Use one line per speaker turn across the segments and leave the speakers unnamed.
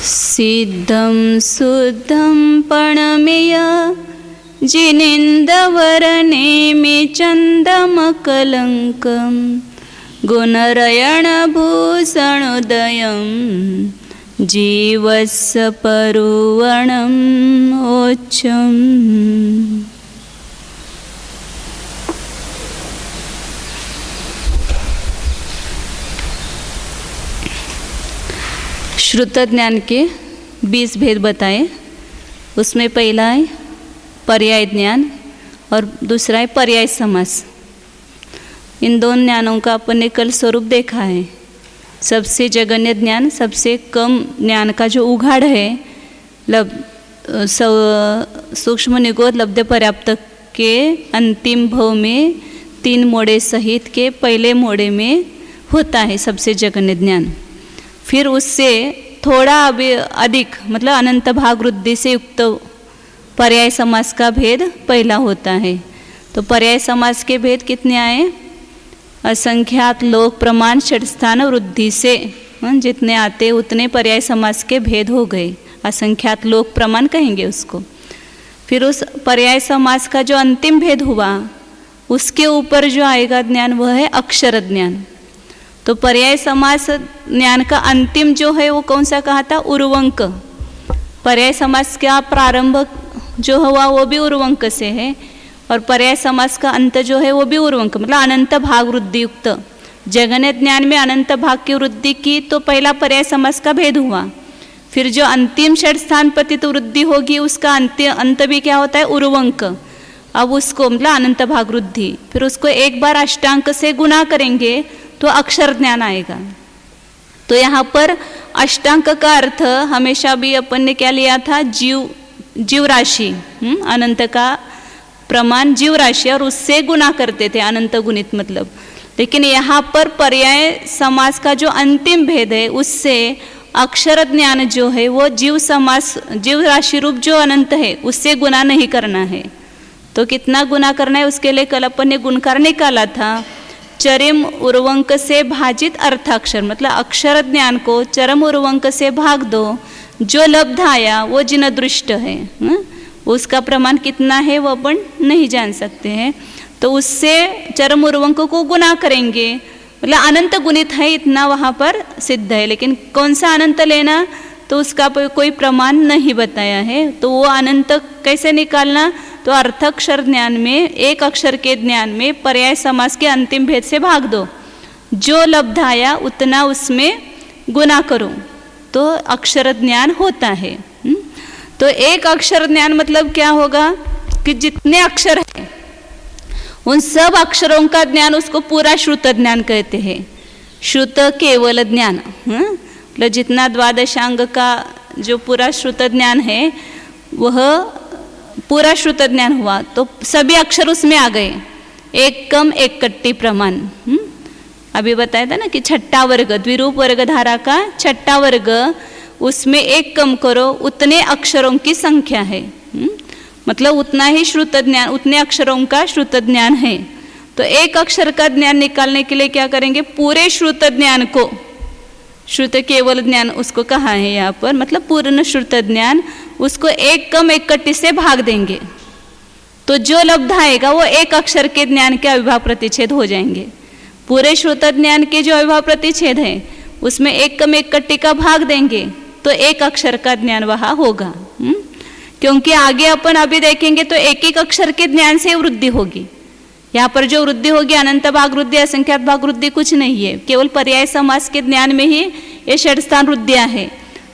सिद्धं शुद्धं पणमेय जिनेन्द्रवरनेमि चन्दमकलङ्कं गुणरयणभूषणोदयं जीवस्य परुवणम् ओच्छम्। श्रुत ज्ञान के 20 भेद बताए। उसमें पहला है पर्याय ज्ञान और दूसरा है पर्याय समास। इन दोनों ज्ञानों का अपन ने कल स्वरूप देखा है। सबसे जगन्य ज्ञान, सबसे कम ज्ञान का जो उघाड़ है, सूक्ष्म निगोद लब्ध पर्याप्त के अंतिम भव में 3 मोड़े सहित के पहले मोड़े में होता है सबसे जगन्य ज्ञान। फिर उससे थोड़ा अधिक मतलब अनंत भाग वृद्धि से युक्त पर्याय समास का भेद पहला होता है। तो पर्याय समास के भेद कितने आए? असंख्यात लोक प्रमाण षटस्थान वृद्धि से जितने आते उतने पर्याय समास के भेद हो गए। असंख्यात लोक प्रमाण कहेंगे उसको। फिर उस पर्याय समास का जो अंतिम भेद हुआ उसके ऊपर जो आएगा ज्ञान वह है अक्षर ज्ञान। तो पर्याय समास ज्ञान का अंतिम जो है वो कौन सा कहा था? उर्वंक। पर्याय समास का प्रारंभ जो हुआ वो भी उर्वंक से है और पर्याय समास का अंत जो है वो भी उर्वंक मतलब अनंत भाग वृद्धि युक्त। जगन्य ज्ञान में अनंत भाग की वृद्धि की तो पहला पर्याय समास का भेद हुआ। फिर जो अंतिम षट स्थान पतित वृद्धि होगी उसका अंत भी क्या होता है? उर्वंक। अब उसको मतलब अनंत भाग वृद्धि, फिर उसको एक बार अष्टांक से गुणा करेंगे तो अक्षर ज्ञान आएगा। तो यहाँ पर अष्टांक का अर्थ हमेशा भी अपन ने क्या लिया था? जीव राशि। अनंत का प्रमाण जीव राशि और उससे गुणा करते थे, अनंत गुणित मतलब। लेकिन यहाँ पर पर्याय समास का जो अंतिम भेद है उससे अक्षर ज्ञान जो है वो जीव राशि रूप जो अनंत है उससे गुणा नहीं करना है। तो कितना गुणा करना है उसके लिए कल अपन ने गुणकार निकाला था। चरम उर्वंक से भाजित अर्थाक्षर मतलब अक्षर ज्ञान को चरम उर्वंक से भाग दो, जो लब्ध आया वो जिन दृष्ट है। उसका प्रमाण कितना है वो अपन नहीं जान सकते हैं। तो उससे चरम उर्वंक को गुणा करेंगे मतलब अनंत गुणित है इतना वहाँ पर सिद्ध है। लेकिन कौन सा अनंत लेना तो उसका कोई प्रमाण नहीं बताया है। तो वो अनंत कैसे निकालना? तो अर्थाक्षर ज्ञान में एक अक्षर के ज्ञान में पर्याय समास के अंतिम भेद से भाग दो, जो लब्ध आया उतना उसमें गुणा करो तो अक्षर ज्ञान होता है। तो एक अक्षर ज्ञान मतलब क्या होगा कि जितने अक्षर हैं उन सब अक्षरों का ज्ञान उसको पूरा श्रुत ज्ञान कहते हैं। श्रुत केवल ज्ञान मतलब जितना द्वादशांग का जो पूरा श्रुत ज्ञान है वह पूरा श्रुत ज्ञान हुआ। तो सभी अक्षर उसमें आ गए, एक कम एक कट्टी प्रमाण। अभी बताया था ना कि छठा वर्ग द्विरूप वर्ग धारा का छठा वर्ग उसमें एक कम करो उतने अक्षरों की संख्या है। मतलब उतना ही श्रुत ज्ञान, उतने अक्षरों का श्रुत ज्ञान है। तो एक अक्षर का ज्ञान निकालने के लिए क्या करेंगे? पूरे श्रुत ज्ञान को, श्रुत केवल ज्ञान उसको कहा है यहाँ पर, मतलब पूर्ण श्रुत ज्ञान उसको एक कम एक कट्टी से भाग देंगे तो जो लब्ध आएगा वो एक अक्षर के ज्ञान के अविभाव प्रतिच्छेद हो जाएंगे। पूरे श्रुत ज्ञान के जो अविभाव प्रतिच्छेद है उसमें एक कम एक कट्टी का भाग देंगे तो एक अक्षर का ज्ञान वहाँ होगा। क्योंकि आगे अपन अभी देखेंगे तो एक एक अक्षर के ज्ञान से वृद्धि होगी। यहाँ पर जो वृद्धि होगी अनंत भाग वृद्धि असंख्यात भाग वृद्धि कुछ नहीं है, केवल पर्याय समास के ज्ञान में ही ये षटस्थान वृद्धियाँ है।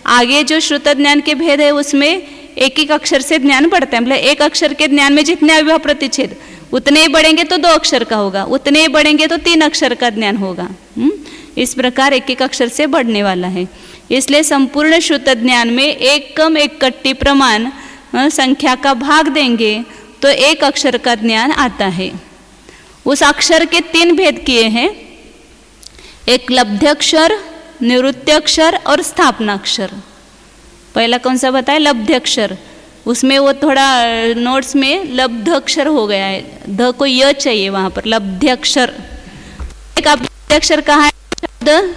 आगे जो श्रुत ज्ञान के भेद है उसमें एक एक अक्षर से ज्ञान बढ़ता है। मतलब एक अक्षर के ज्ञान में जितने अविभाव प्रतिच्छेद उतने ही बढ़ेंगे तो 2 अक्षर का होगा, उतने ही बढ़ेंगे तो 3 अक्षर का ज्ञान होगा। इस प्रकार एक एक अक्षर से बढ़ने वाला है। इसलिए संपूर्ण श्रुत ज्ञान में एक कम एक कट्टी प्रमाण संख्या का भाग देंगे तो एक अक्षर का ज्ञान आता है। उस अक्षर के 3 भेद किए हैं, एक लब्ध्यक्षर, निवृत्त्यक्षर और स्थापनाक्षर। पहला कौन सा बताया? लब्ध्यक्षर। उसमें वो थोड़ा नोट्स में लब्धाक्षर हो गया है, ध को य चाहिए वहाँ पर, लब्ध्याक्षर। एक अक्षर कहाँ है? शब्द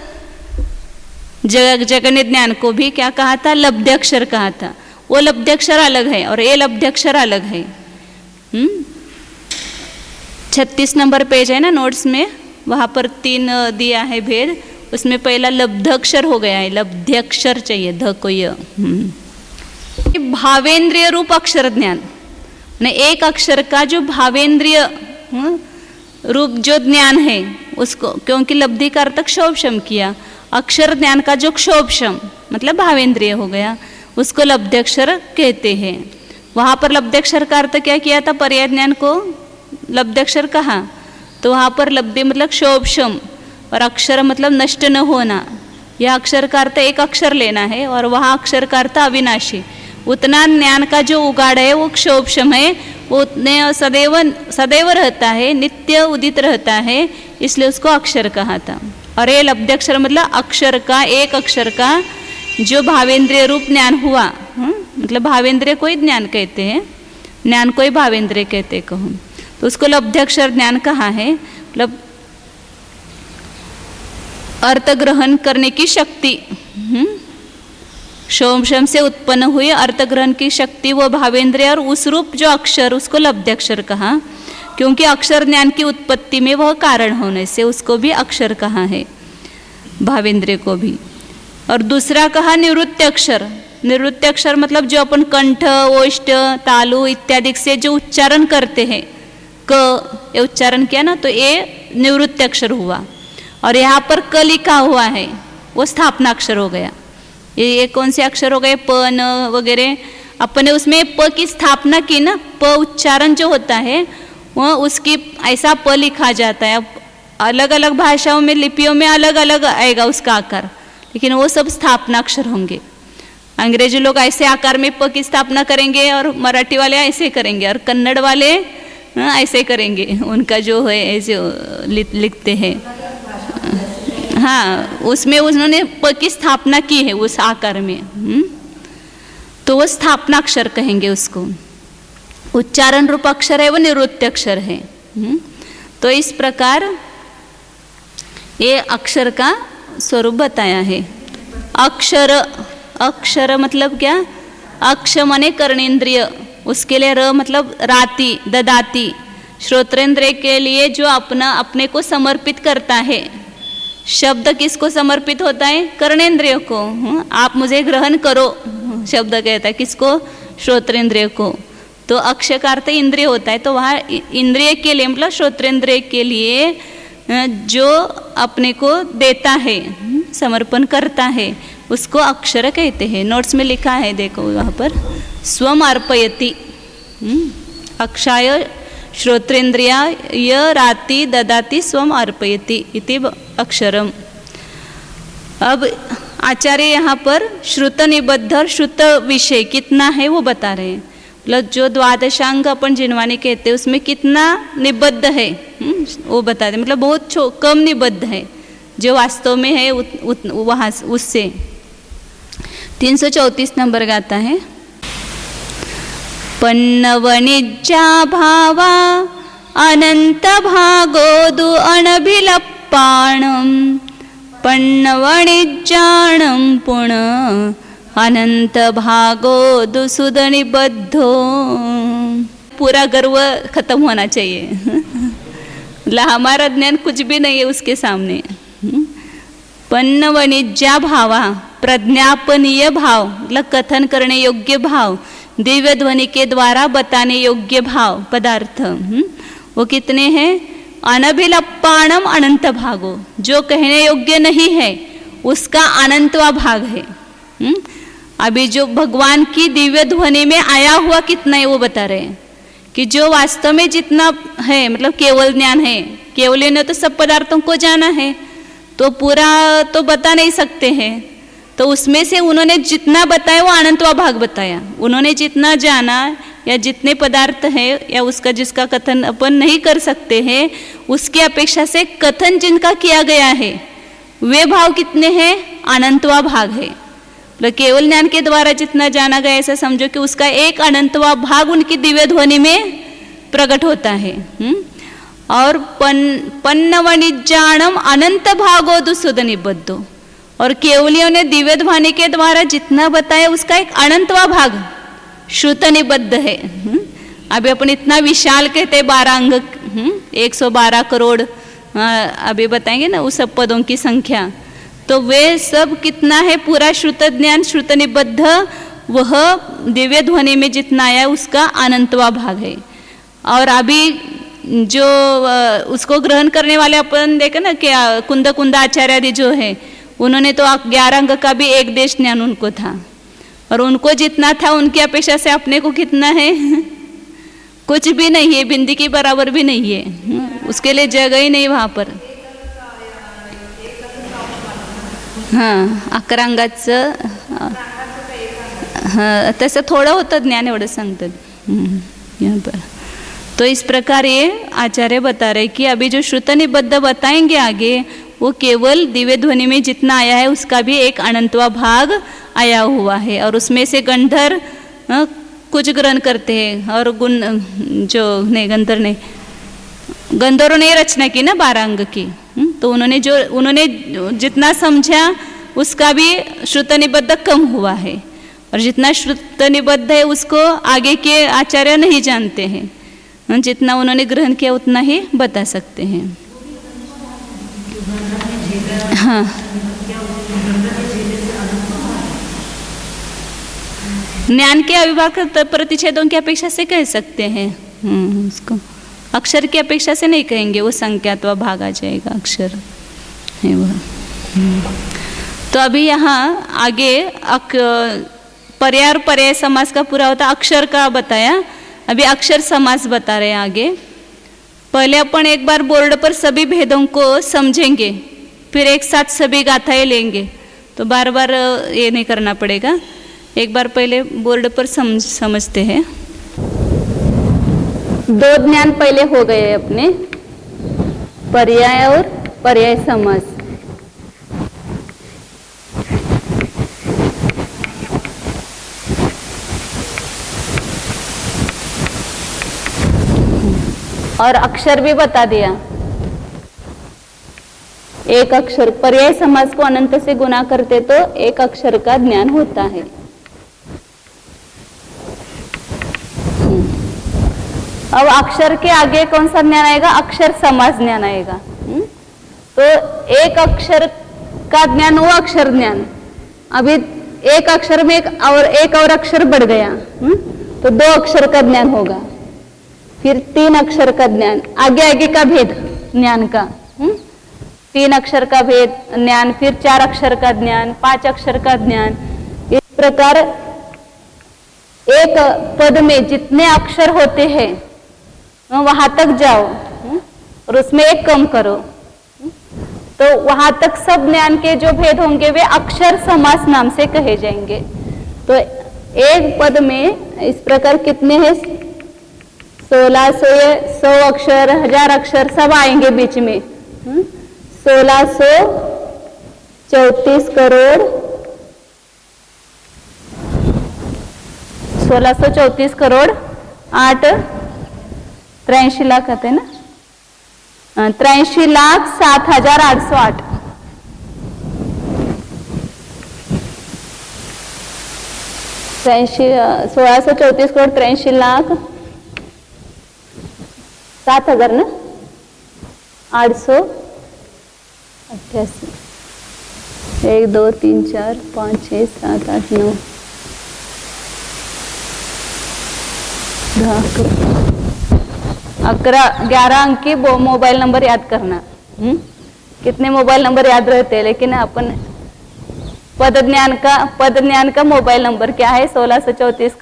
जगन्य ज्ञान को भी क्या कहा था, लब्ध्याक्षर कहा था। वो लब्ध्याक्षर अलग है और ये लब्ध्याक्षर अलग है। 36 नंबर पेज है ना नोट्स में, वहाँ पर 3 दिया है भेद। उसमें पहला लब्धाक्षर हो गया है, लब्ध्याक्षर चाहिए, ध को य। भावेंद्रिय रूप अक्षर ज्ञान, एक अक्षर का जो भावेंद्रिय रूप जो ज्ञान है उसको, क्योंकि लब्धि का अर्थ क्षोभशम किया, अक्षर ज्ञान का जो क्षोभशम मतलब भावेंद्रिय हो गया, उसको लब्ध्याक्षर कहते हैं। वहाँ पर लब्ध्याक्षर का अर्थ क्या किया था, पर्याय ज्ञान को लब्ध्याक्षर कहा, तो वहाँ पर लब्धि मतलब क्षोभशम और अक्षर मतलब नष्ट न होना। यह अक्षर का अर्थ एक अक्षर लेना है और वहाँ अक्षर का अर्थ अविनाशी। उतना ज्ञान का जो उगाड़ है वो क्षोभशम है, वो उतने सदैव रहता है, नित्य उदित रहता है, इसलिए उसको अक्षर कहा था। और ये लब्ध्याक्षर मतलब अक्षर का, एक अक्षर का जो भावेंद्रिय रूप ज्ञान हुआ, मतलब भावेंद्रिय को ही ज्ञान कहते हैं, ज्ञान को ही भावेंद्रिय कहते कहूँ, तो उसको लब्ध्याक्षर ज्ञान कहा है। मतलब अर्थ ग्रहण करने की शक्ति, क्षोभशम से उत्पन्न हुई अर्थ ग्रहण की शक्ति वो भावेंद्रिय, और उस रूप जो अक्षर उसको लब्ध्याक्षर कहा, क्योंकि अक्षर ज्ञान की उत्पत्ति में वह कारण होने से उसको भी अक्षर कहा है, भावेंद्रिय को भी। और दूसरा कहा निवृत्त्यक्षर। निवृत्त्यक्षर मतलब जो अपन कंठ, ओष्ठ, तालु इत्यादि से जो उच्चारण करते हैं, क ये उच्चारण किया ना, तो ये निवृत्त्यक्षर हुआ। और यहाँ पर क लिखा हुआ है वो स्थापनाक्षर हो गया। ये कौन से अक्षर हो गए, प, न वगैरह, अपने उसमें प की स्थापना की ना, प उच्चारण जो होता है वह उसकी ऐसा प लिखा जाता है। अलग अलग भाषाओं में, लिपियों में अलग अलग आएगा उसका आकार, लेकिन वो सब स्थापनाक्षर होंगे। अंग्रेजी लोग ऐसे आकार में प की स्थापना करेंगे और मराठी वाले ऐसे करेंगे और कन्नड़ वाले ऐसे करेंगे, उनका जो है ऐसे लिखते हैं। हाँ, उसमें उन्होंने प की स्थापना की है उस आकार में, तो वो स्थापनाक्षर कहेंगे उसको। उच्चारण रूप अक्षर है वो निवृत्त्यक्षर है। तो इस प्रकार ये अक्षर का स्वरूप बताया है। अक्षर, अक्षर मतलब क्या, अक्ष माने कर्णेंद्रिय, उसके लिए र मतलब राति, ददाती, श्रोत्रेंद्रिय के लिए जो अपने को समर्पित करता है। शब्द किसको समर्पित होता है, कर्णेंद्रिय को। आप मुझे ग्रहण करो शब्द कहता है किसको, श्रोत्रेंद्रिय को। तो अक्ष का अर्थ इंद्रिय होता है, तो वहाँ इंद्रिय के लिए मतलब श्रोत्रेंद्रिय के लिए जो अपने को देता है, समर्पण करता है, उसको अक्षर कहते हैं। नोट्स में लिखा है, देखो वहाँ पर, स्वम अर्पयति अक्षाय श्रोत्रेंद्रियाय राति ददाति स्वम अर्पयति इति अक्षरम। अब आचार्य यहाँ पर श्रुत निबद्ध और श्रुत विषय कितना है वो बता रहे हैं। मतलब जो द्वादशांग अपन जिनवानी कहते हैं उसमें कितना निबद्ध है वो बता रहे, मतलब बहुत कम निबद्ध है जो वास्तव में है वहाँ उससे। 334 नंबर गाता है, पन्नवनिज्जा भावा अनंत भागोदु अनभिलप्पाणम पन्नवनिज्जाणं पुण अनंत भागोदु सुदनिबद्धो। पूरा गर्व खत्म होना चाहिए, मतलब हमारा ज्ञान कुछ भी नहीं है उसके सामने। पन्नवनिज्जा भावा, प्रज्ञापनीय भाव मतलब कथन करने योग्य भाव, दिव्य ध्वनि के द्वारा बताने योग्य भाव पदार्थ, वो कितने हैं, अनभिलप्पाणम अनंत भागो, जो कहने योग्य नहीं है उसका अनंतवा भाग है। अभी जो भगवान की दिव्य ध्वनि में आया हुआ कितना है वो बता रहे हैं, कि जो वास्तव में जितना है मतलब केवल ज्ञान है, केवल ने तो सब पदार्थों को जाना है, तो पूरा तो बता नहीं सकते हैं, तो उसमें से उन्होंने जितना बताया वो अनंतवा भाग बताया। उन्होंने जितना जाना या जितने पदार्थ है या उसका जिसका कथन अपन नहीं कर सकते हैं, उसकी अपेक्षा से कथन जिनका किया गया है वे भाव कितने हैं, अनंतवा भाग है। मतलब केवल ज्ञान के द्वारा जितना जाना गया ऐसा समझो कि उसका एक अनंतवा भाग उनकी दिव्य ध्वनि में प्रकट होता है। और पन्नवनिज्जाणम अनंत भागोदु सुदनिबद्धो, और केवलियों ने दिव्य ध्वनि के द्वारा जितना बताया उसका एक अनंतवा भाग श्रुत निबद्ध है। अभी अपन इतना विशाल कहते 12 अंग, 112 करोड़ अभी बताएंगे ना उस सब पदों की संख्या, तो वे सब कितना है पूरा श्रुत ज्ञान श्रुत निबद्ध, वह दिव्य ध्वनि में जितना आया उसका अनंतवा भाग है। और अभी जो उसको ग्रहण करने वाले अपन देखे ना कि कुंद कुंद आचार्य आदि जो है, उन्होंने तो 11 अंग का भी एक देश ज्ञान उनको था, और उनको जितना था उनकी अपेक्षा से अपने को कितना है कुछ भी नहीं है, बिंदी के बराबर भी नहीं है, उसके लिए जगह ही नहीं वहाँ पर। हां 11 अंगाचं हां तसं थोडं होतं ज्ञान, एवढं सांगतात यहाँ पर। तो इस प्रकार ये आचार्य बता रहे कि अभी जो श्रुत निबद्ध बताएंगे आगे, वो केवल दिव्य ध्वनि में जितना आया है उसका भी एक अनंतवा भाग आया हुआ है, और उसमें से गंधर कुछ ग्रहण करते हैं, और गुण जो नहीं गंधर ने गंधर्वों ने रचना की ना 12 अंग की, तो उन्होंने जितना समझा उसका भी श्रुत निबद्ध कम हुआ है, और जितना श्रुत निबद्ध है उसको आगे के आचार्य नहीं जानते हैं, जितना उन्होंने ग्रहण किया उतना ही बता सकते हैं। हाँ ज्ञान के अविभाग प्रतिषेधों की अपेक्षा से कह सकते हैं, उसको अक्षर की अपेक्षा से नहीं कहेंगे, वो संख्यात्वा भाग आ जाएगा, अक्षर है वह। तो अभी यहाँ आगे पर्याय और पर्याय समास का पूरा होता, अक्षर का बताया, अभी अक्षर समास बता रहे हैं आगे। पहले अपन एक बार बोर्ड पर सभी भेदों को समझेंगे, फिर एक साथ सभी गाथाएं लेंगे, तो बार बार ये नहीं करना पड़ेगा, एक बार पहले बोर्ड पर समझते हैं। 2 ज्ञान पहले हो गए अपने, पर्याय और पर्याय समास। और अक्षर भी बता दिया, एक अक्षर, पर्याय समास को अनंत से गुना करते तो एक अक्षर का ज्ञान होता है। अब अक्षर के आगे कौन सा ज्ञान आएगा, अक्षर समास ज्ञान आएगा। तो एक अक्षर का ज्ञान हुआ अक्षर ज्ञान, अभी एक अक्षर में एक और अक्षर बढ़ गया, तो 2 अक्षर का ज्ञान होगा, फिर 3 अक्षर का ज्ञान, आगे का भेद ज्ञान का, 3 अक्षर का भेद ज्ञान, फिर 4 अक्षर का ज्ञान, 5 अक्षर का ज्ञान। इस प्रकार एक पद में जितने अक्षर होते हैं वहां तक जाओ, और उसमें एक कम करो, तो वहां तक सब ज्ञान के जो भेद होंगे वे अक्षर समास नाम से कहे जाएंगे। तो एक पद में इस प्रकार कितने हैं, 1600 अक्षर, 1000 अक्षर सब आएंगे बीच में, 1634 करोड़ 1634 करोड़ 83 लाख आते हैं ना, 83,07,808। त्र्याऐंशी 1634 करोड़ 83,07,000 ना, 888, 1 2 3 4 5 6 7 8 9 11 अंक की मोबाइल नंबर याद करना। कितने मोबाइल नंबर याद रहते हैं, लेकिन अपन पद ज्ञान का मोबाइल नंबर क्या है, 1634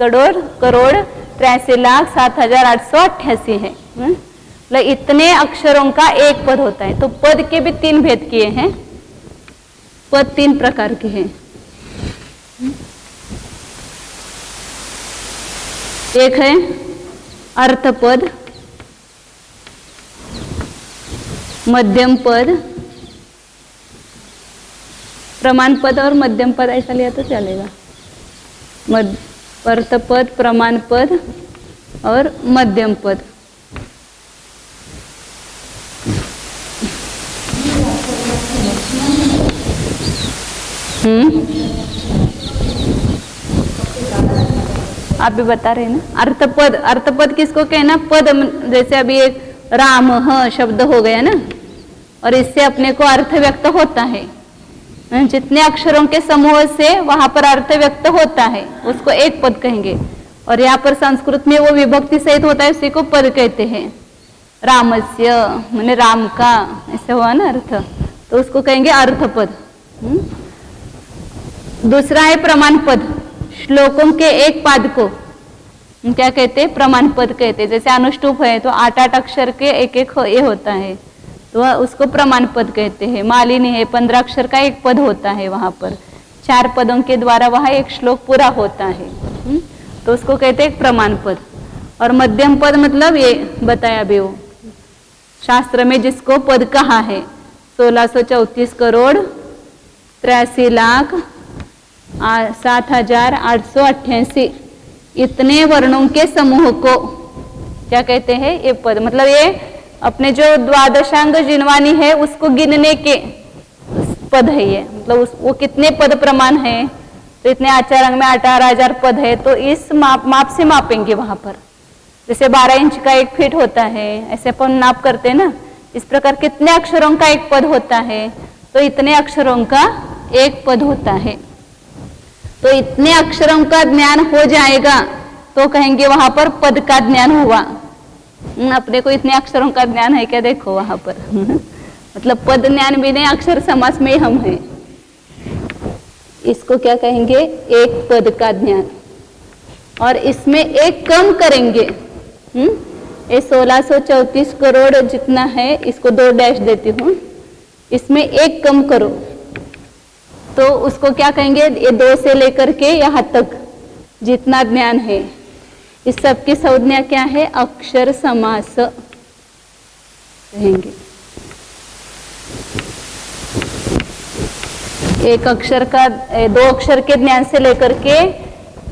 करोड़ 83,07,888 है। मतलब इतने अक्षरों का एक पद होता है। तो पद के भी 3 भेद किए हैं, पद 3 प्रकार के हैं। एक है अर्थपद, मध्यम पद, प्रमाण पद और मध्यम पद, ऐसा लिया तो चलेगा। अर्थपद, प्रमाण पद और मध्यम पद। आप भी बता रहे हैं ना। अर्थपद, अर्थपद किसको कहना? पद, जैसे अभी एक राम शब्द हो गया ना, और इससे अपने को अर्थ व्यक्त होता है। जितने अक्षरों के समूह से वहां पर अर्थ व्यक्त होता है उसको एक पद कहेंगे। और यहाँ पर संस्कृत में वो विभक्ति सहित होता है, उसी को पद कहते हैं। रामस्य माने राम का, ऐसे हुआ ना अर्थ, तो उसको कहेंगे अर्थपद। दूसरा है प्रमाण पद। श्लोकों के एक पाद को क्या कहते हैं? प्रमाण पद कहते हैं। जैसे अनुष्टुप है तो 8-8 अक्षर के एक एक ये होता है, तो उसको प्रमाण पद कहते हैं। मालिनी है, 15 अक्षर का एक पद होता है, वहां पर 4 पदों के द्वारा वहां एक श्लोक पूरा होता है, तो उसको कहते हैं प्रमाण पद। और मध्यम पद मतलब ये बताया भी वो शास्त्र में जिसको पद कहा है, 1634 करोड़ 83 लाख 7,888 इतने वर्णों के समूह को क्या कहते हैं? ये पद। मतलब ये अपने जो द्वादशांग जिनवानी है उसको गिनने के पद है ये। मतलब वो कितने पद प्रमाण है, तो इतने आचारांग में 18,000 पद है, तो इस माप से मापेंगे वहां पर। जैसे 12 इंच का 1 फीट होता है, ऐसे अपन नाप करते हैं ना, इस प्रकार कितने अक्षरों का एक पद होता है, तो इतने अक्षरों का एक पद होता है। तो इतने अक्षरों का ज्ञान हो जाएगा तो कहेंगे वहां पर पद का ज्ञान हुआ। अपने को इतने अक्षरों का ज्ञान है क्या? देखो वहां पर मतलब पद ज्ञान भी नहीं, अक्षर समास में हम हैं। इसको क्या कहेंगे? एक पद का ज्ञान। और इसमें एक कम करेंगे। ये 1634 करोड़ जितना है, इसको 2 डैश देती हूँ, इसमें एक कम करो तो उसको क्या कहेंगे? ये 2 से लेकर के यहाँ तक जितना ज्ञान है, इस सब की संज्ञा क्या है? अक्षर समास कहेंगे। एक अक्षर का 2 अक्षर के ज्ञान से लेकर के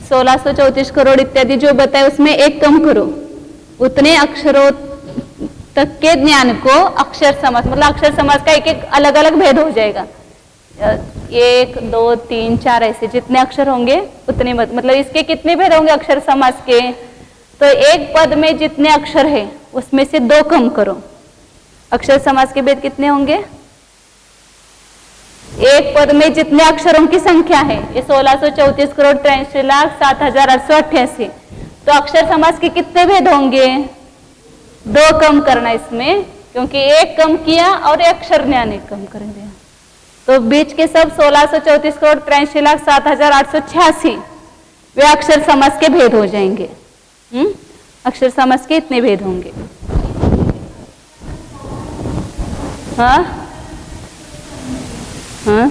1634 करोड़ इत्यादि जो बताए उसमें एक कम करो, उतने अक्षरों तक के ज्ञान को अक्षर समास, मतलब अक्षर समास का एक एक अलग अलग भेद हो जाएगा। 1 2 3 4 ऐसे जितने अक्षर होंगे उतने, मतलब इसके कितने भेद होंगे अक्षर समास के? तो एक पद में जितने अक्षर है उसमें से 2 कम करो। अक्षर समास के भेद कितने होंगे? एक पद में जितने अक्षरों की संख्या है, ये 1634 करोड़ 83 लाख 7,888, तो अक्षर समास के कितने भेद होंगे? 2 कम करना इसमें, क्योंकि एक कम किया और एक अक्षर ज्ञान एक कम कर दिया, तो बीच के सब 1634 करोड़ 83 लाख 7,886 वे अक्षर समास के भेद हो जाएंगे। अक्षर समास के इतने भेद होंगे। हाँ हाँ,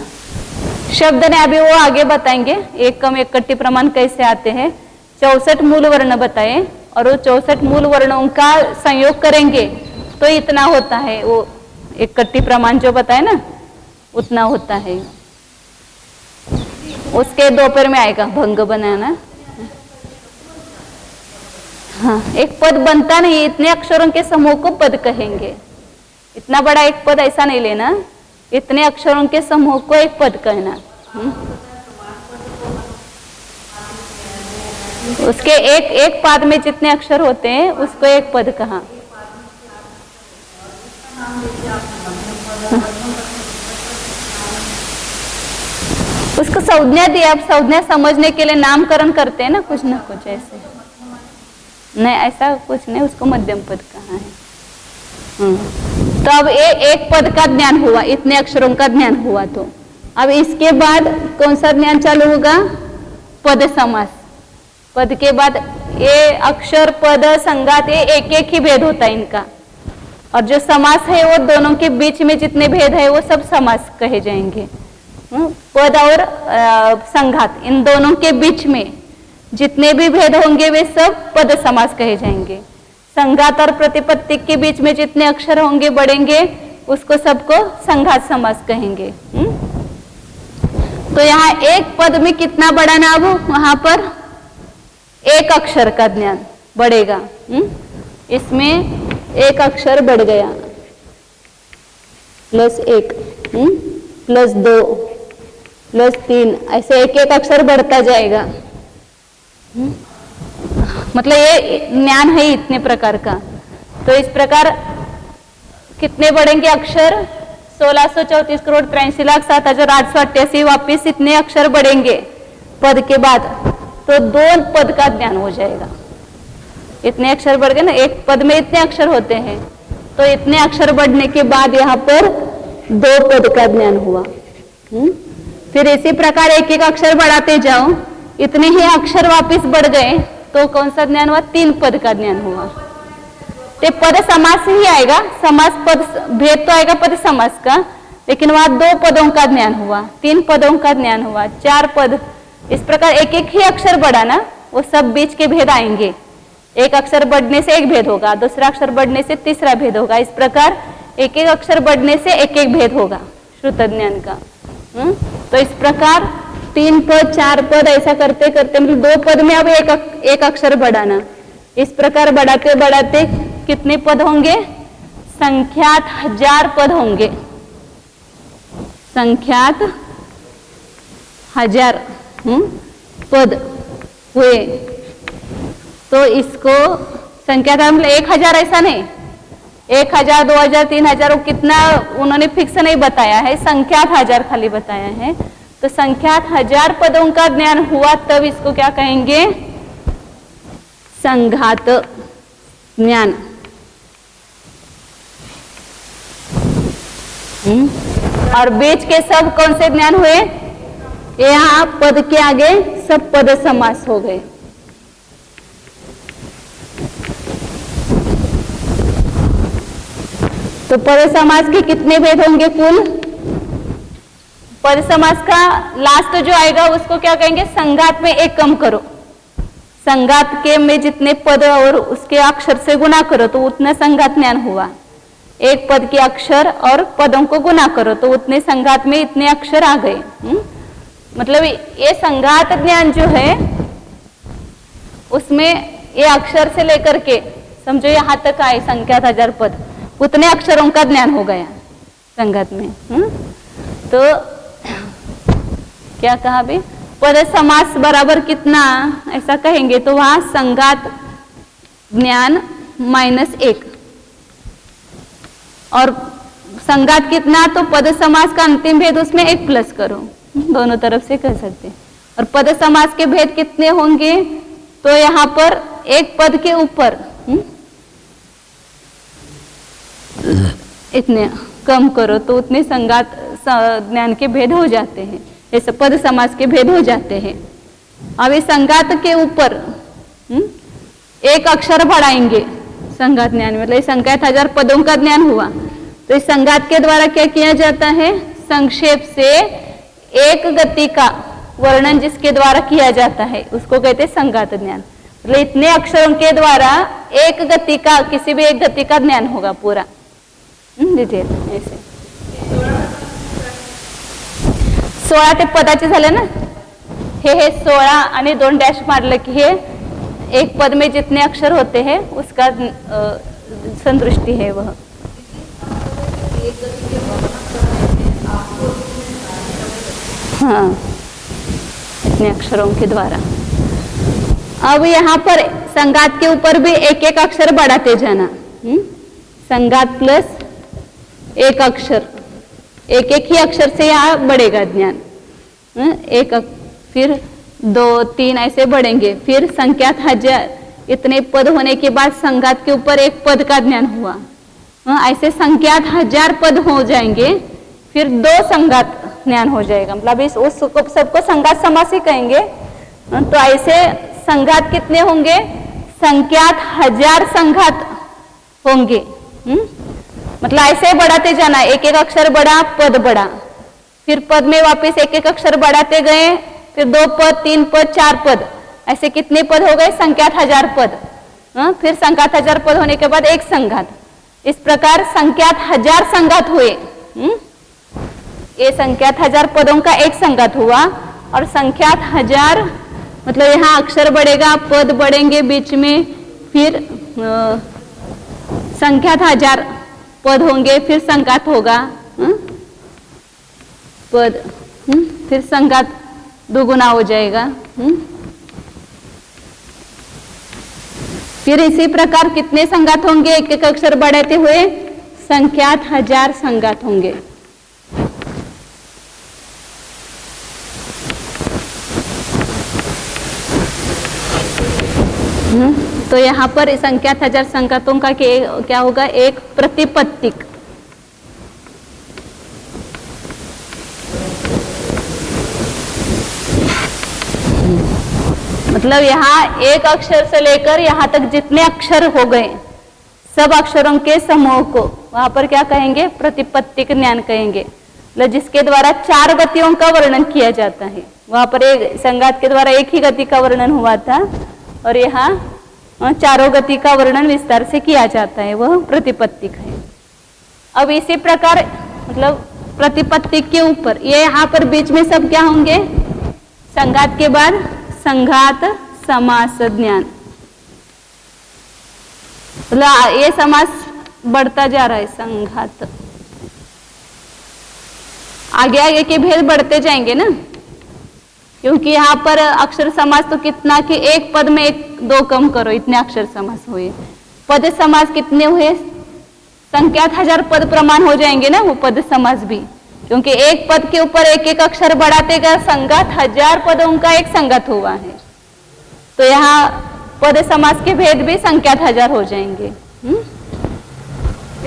शब्द ने अभी वो आगे बताएंगे। एक कम एक कट्टी प्रमाण कैसे आते हैं। 64 मूल वर्ण बताए और वो 64 मूल वर्णों का संयोग करेंगे तो इतना होता है। वो एक कट्टी प्रमाण जो बताए ना उतना होता है। उसके दोपहर में आएगा भंग बनाना। हाँ, एक पद बनता नहीं, इतने अक्षरों के समूह को पद कहेंगे। इतना बड़ा एक पद ऐसा नहीं लेना, इतने अक्षरों के समूह को एक पद कहना। उसके एक पाद में जितने अक्षर होते हैं उसको एक पद कहा। उसको संज्ञा दी। आप संज्ञा समझने के लिए नामकरण करते हैं ना कुछ ऐसे, नहीं ऐसा कुछ नहीं, उसको मध्यम पद कहा है। तो अब एक पद का ज्ञान हुआ, इतने अक्षरों का ज्ञान हुआ। तो अब इसके बाद कौन सा ज्ञान चालू होगा? पद समास। पद के बाद ये अक्षर पद संगात ये एक एक ही भेद होता है इनका, और जो समास है वो दोनों के बीच में जितने भेद है वो सब समास कहे जाएंगे। पद और संघात इन दोनों के बीच में जितने भी भेद होंगे वे सब पद समास कहे जाएंगे। संघात और प्रतिपत्ति के बीच में जितने अक्षर होंगे बढ़ेंगे उसको सबको संघात समास कहेंगे। तो यहाँ एक पद में कितना बड़ा नाम हो, वहां पर एक अक्षर का ज्ञान बढ़ेगा। इसमें एक अक्षर बढ़ गया, +1 +2 +3, ऐसे एक एक अक्षर बढ़ता जाएगा। मतलब ये ज्ञान है इतने प्रकार का। तो इस प्रकार कितने बढ़ेंगे अक्षर? 1634,83,07,888 वापिस इतने अक्षर बढ़ेंगे पद के बाद, तो 2 पद का ज्ञान हो जाएगा। इतने अक्षर बढ़ गए ना, एक पद में इतने अक्षर होते हैं, तो इतने अक्षर बढ़ने के बाद यहाँ पर 2 पद का ज्ञान हुआ। फिर इसी प्रकार एक एक अक्षर बढ़ाते जाओ, इतने ही अक्षर वापिस बढ़ गए तो कौन सा ज्ञान हुआ? 3 पद का ज्ञान हुआ। तो पद समास ही आएगा, समास पद भेद तो आएगा पद समास का, लेकिन वहां 2 पदों का ज्ञान हुआ, 3 पदों का ज्ञान हुआ, 4 पद। इस प्रकार एक एक ही अक्षर बढ़ा ना, वो सब बीच के भेद आएंगे। एक अक्षर बढ़ने से एक भेद होगा, दूसरा अक्षर बढ़ने से तीसरा भेद होगा। इस प्रकार एक एक अक्षर बढ़ने से एक एक भेद होगा श्रुत ज्ञान का। तो इस प्रकार 3 पद 4 पद ऐसा करते करते मतलब 2 पद में अब एक अक्षर बढ़ाना। इस प्रकार बढ़ाते बढ़ाते कितने पद होंगे? संख्यात 1000 पद होंगे, संख्यात 1000 पद हुए। तो इसको संख्यात मतलब 1000 ऐसा नहीं, 1000 2000 3000 कितना उन्होंने फिक्स नहीं बताया है, संख्यात 1000 खाली बताया है। तो संख्यात 1000 पदों का ज्ञान हुआ तब इसको क्या कहेंगे? संघात ज्ञान। और बीच के सब कौन से ज्ञान हुए? यहाँ पद के आगे सब पद समास हो गए। तो पद समास के कितने भेद होंगे कुल? पद समास का लास्ट जो आएगा उसको क्या कहेंगे? संघात में एक कम करो। संघात के में जितने पद और उसके अक्षर से गुना करो तो उतना संघात ज्ञान हुआ। एक पद के अक्षर और पदों को गुना करो तो उतने संघात में इतने अक्षर आ गए। मतलब ये संघात ज्ञान जो है उसमें ये अक्षर से लेकर के समझो यहाँ तक आए संख्यात 1000 पद, उतने अक्षरों का ज्ञान हो गया संघात में। तो क्या कहा भी? पद समास बराबर कितना ऐसा कहेंगे तो वहां संघात ज्ञान -1 और संघात कितना तो पद समास का अंतिम भेद उसमें 1 प्लस करो, दोनों तरफ से कर सकते हैं। और पद समास के भेद कितने होंगे तो यहाँ पर एक पद के ऊपर इतने कम करो तो उतने संघात ज्ञान के भेद हो जाते हैं, ऐसे पद समास के भेद हो जाते हैं। अब इस संघात के ऊपर एक अक्षर बढ़ाएंगे संघात ज्ञान मतलब इस संख्यात 1000 पदों का ज्ञान हुआ। तो इस संघात के द्वारा क्या किया जाता है? संक्षेप से एक गति का वर्णन जिसके द्वारा किया जाता है उसको कहते हैं संघात ज्ञान। मतलब इतने अक्षरों के द्वारा एक गति का किसी भी एक गति का ज्ञान होगा पूरा डिटेल ऐसे। 16 ते पदाचे झाले ना, हे 16 आणि 2 डॅश मारलं की हे एक पद में जितने अक्षर होते हैं उसका संदृष्टि है वह। हाँ, इतने अक्षरों के द्वारा। अब यहाँ पर संघात के ऊपर भी एक एक अक्षर बढ़ाते जाना। संघात प्लस एक अक्षर, एक एक ही अक्षर से यहाँ बढ़ेगा ज्ञान। एक फिर 2 3 ऐसे बढ़ेंगे। फिर संख्यात 1000 इतने पद होने के बाद संघात के ऊपर एक पद का ज्ञान हुआ। ऐसे संख्यात 1000 पद हो जाएंगे, फिर 2 संघात ज्ञान हो जाएगा। मतलब इस उसको सबको संघात समास ही कहेंगे। तो ऐसे संघात कितने होंगे? संख्यात 1000 संघात होंगे। मतलब ऐसे बढ़ाते जाना, एक एक अक्षर बढ़ा पद बढ़ा, फिर पद में वापस एक एक अक्षर बढ़ाते गए, फिर 2 पद 3 पद 4 पद, ऐसे कितने पद हो गए? संख्यात 1000 पद। फिर संख्यात 1000 पद होने के बाद एक संघात। इस प्रकार संख्यात 1000 संघात हुए। ये संख्यात 1000 पदों का एक संघात हुआ। और संख्यात 1000 मतलब यहाँ अक्षर बढ़ेगा, पद बढ़ेंगे बीच में, फिर संख्यात 1000 पद होंगे, फिर संघात होगा पद। फिर संघात दुगुना हो जाएगा। फिर इसी प्रकार कितने संघात होंगे एक एक अक्षर बढ़ाते हुए? संख्यात 1000 संघात होंगे। तो यहाँ पर संख्यात 1000 संघातों का क्या होगा? एक प्रतिपत्तिक। मतलब यहाँ एक अक्षर से लेकर यहाँ तक जितने अक्षर हो गए सब अक्षरों के समूह को वहां पर क्या कहेंगे? प्रतिपत्तिक ज्ञान कहेंगे। मतलब जिसके द्वारा 4 गतियों का वर्णन किया जाता है। वहां पर एक संघात के द्वारा एक ही गति का वर्णन हुआ था और यहाँ 4 गति का वर्णन विस्तार से किया जाता है, वह प्रतिपत्तिक है। अब इसी प्रकार मतलब प्रतिपत्तिक के ऊपर ये यहाँ पर बीच में सब क्या होंगे? संघात के बाद संघात समास ज्ञान। मतलब ये समास बढ़ता जा रहा है। संघात आगे आगे के भेद बढ़ते जाएंगे ना, क्योंकि यहाँ पर अक्षर समास तो कितना कि एक पद में 1-2 कम करो, इतने अक्षर समास हुए। पद समास कितने हुए? संख्यात 1000 पद प्रमाण हो जाएंगे ना वो पद समास भी, क्योंकि एक पद के ऊपर एक एक अक्षर बढ़ाते गए संघात 1000 पदों का एक संघात हुआ है। तो यहाँ पद समास के भेद भी संख्यात 1000 हो जाएंगे।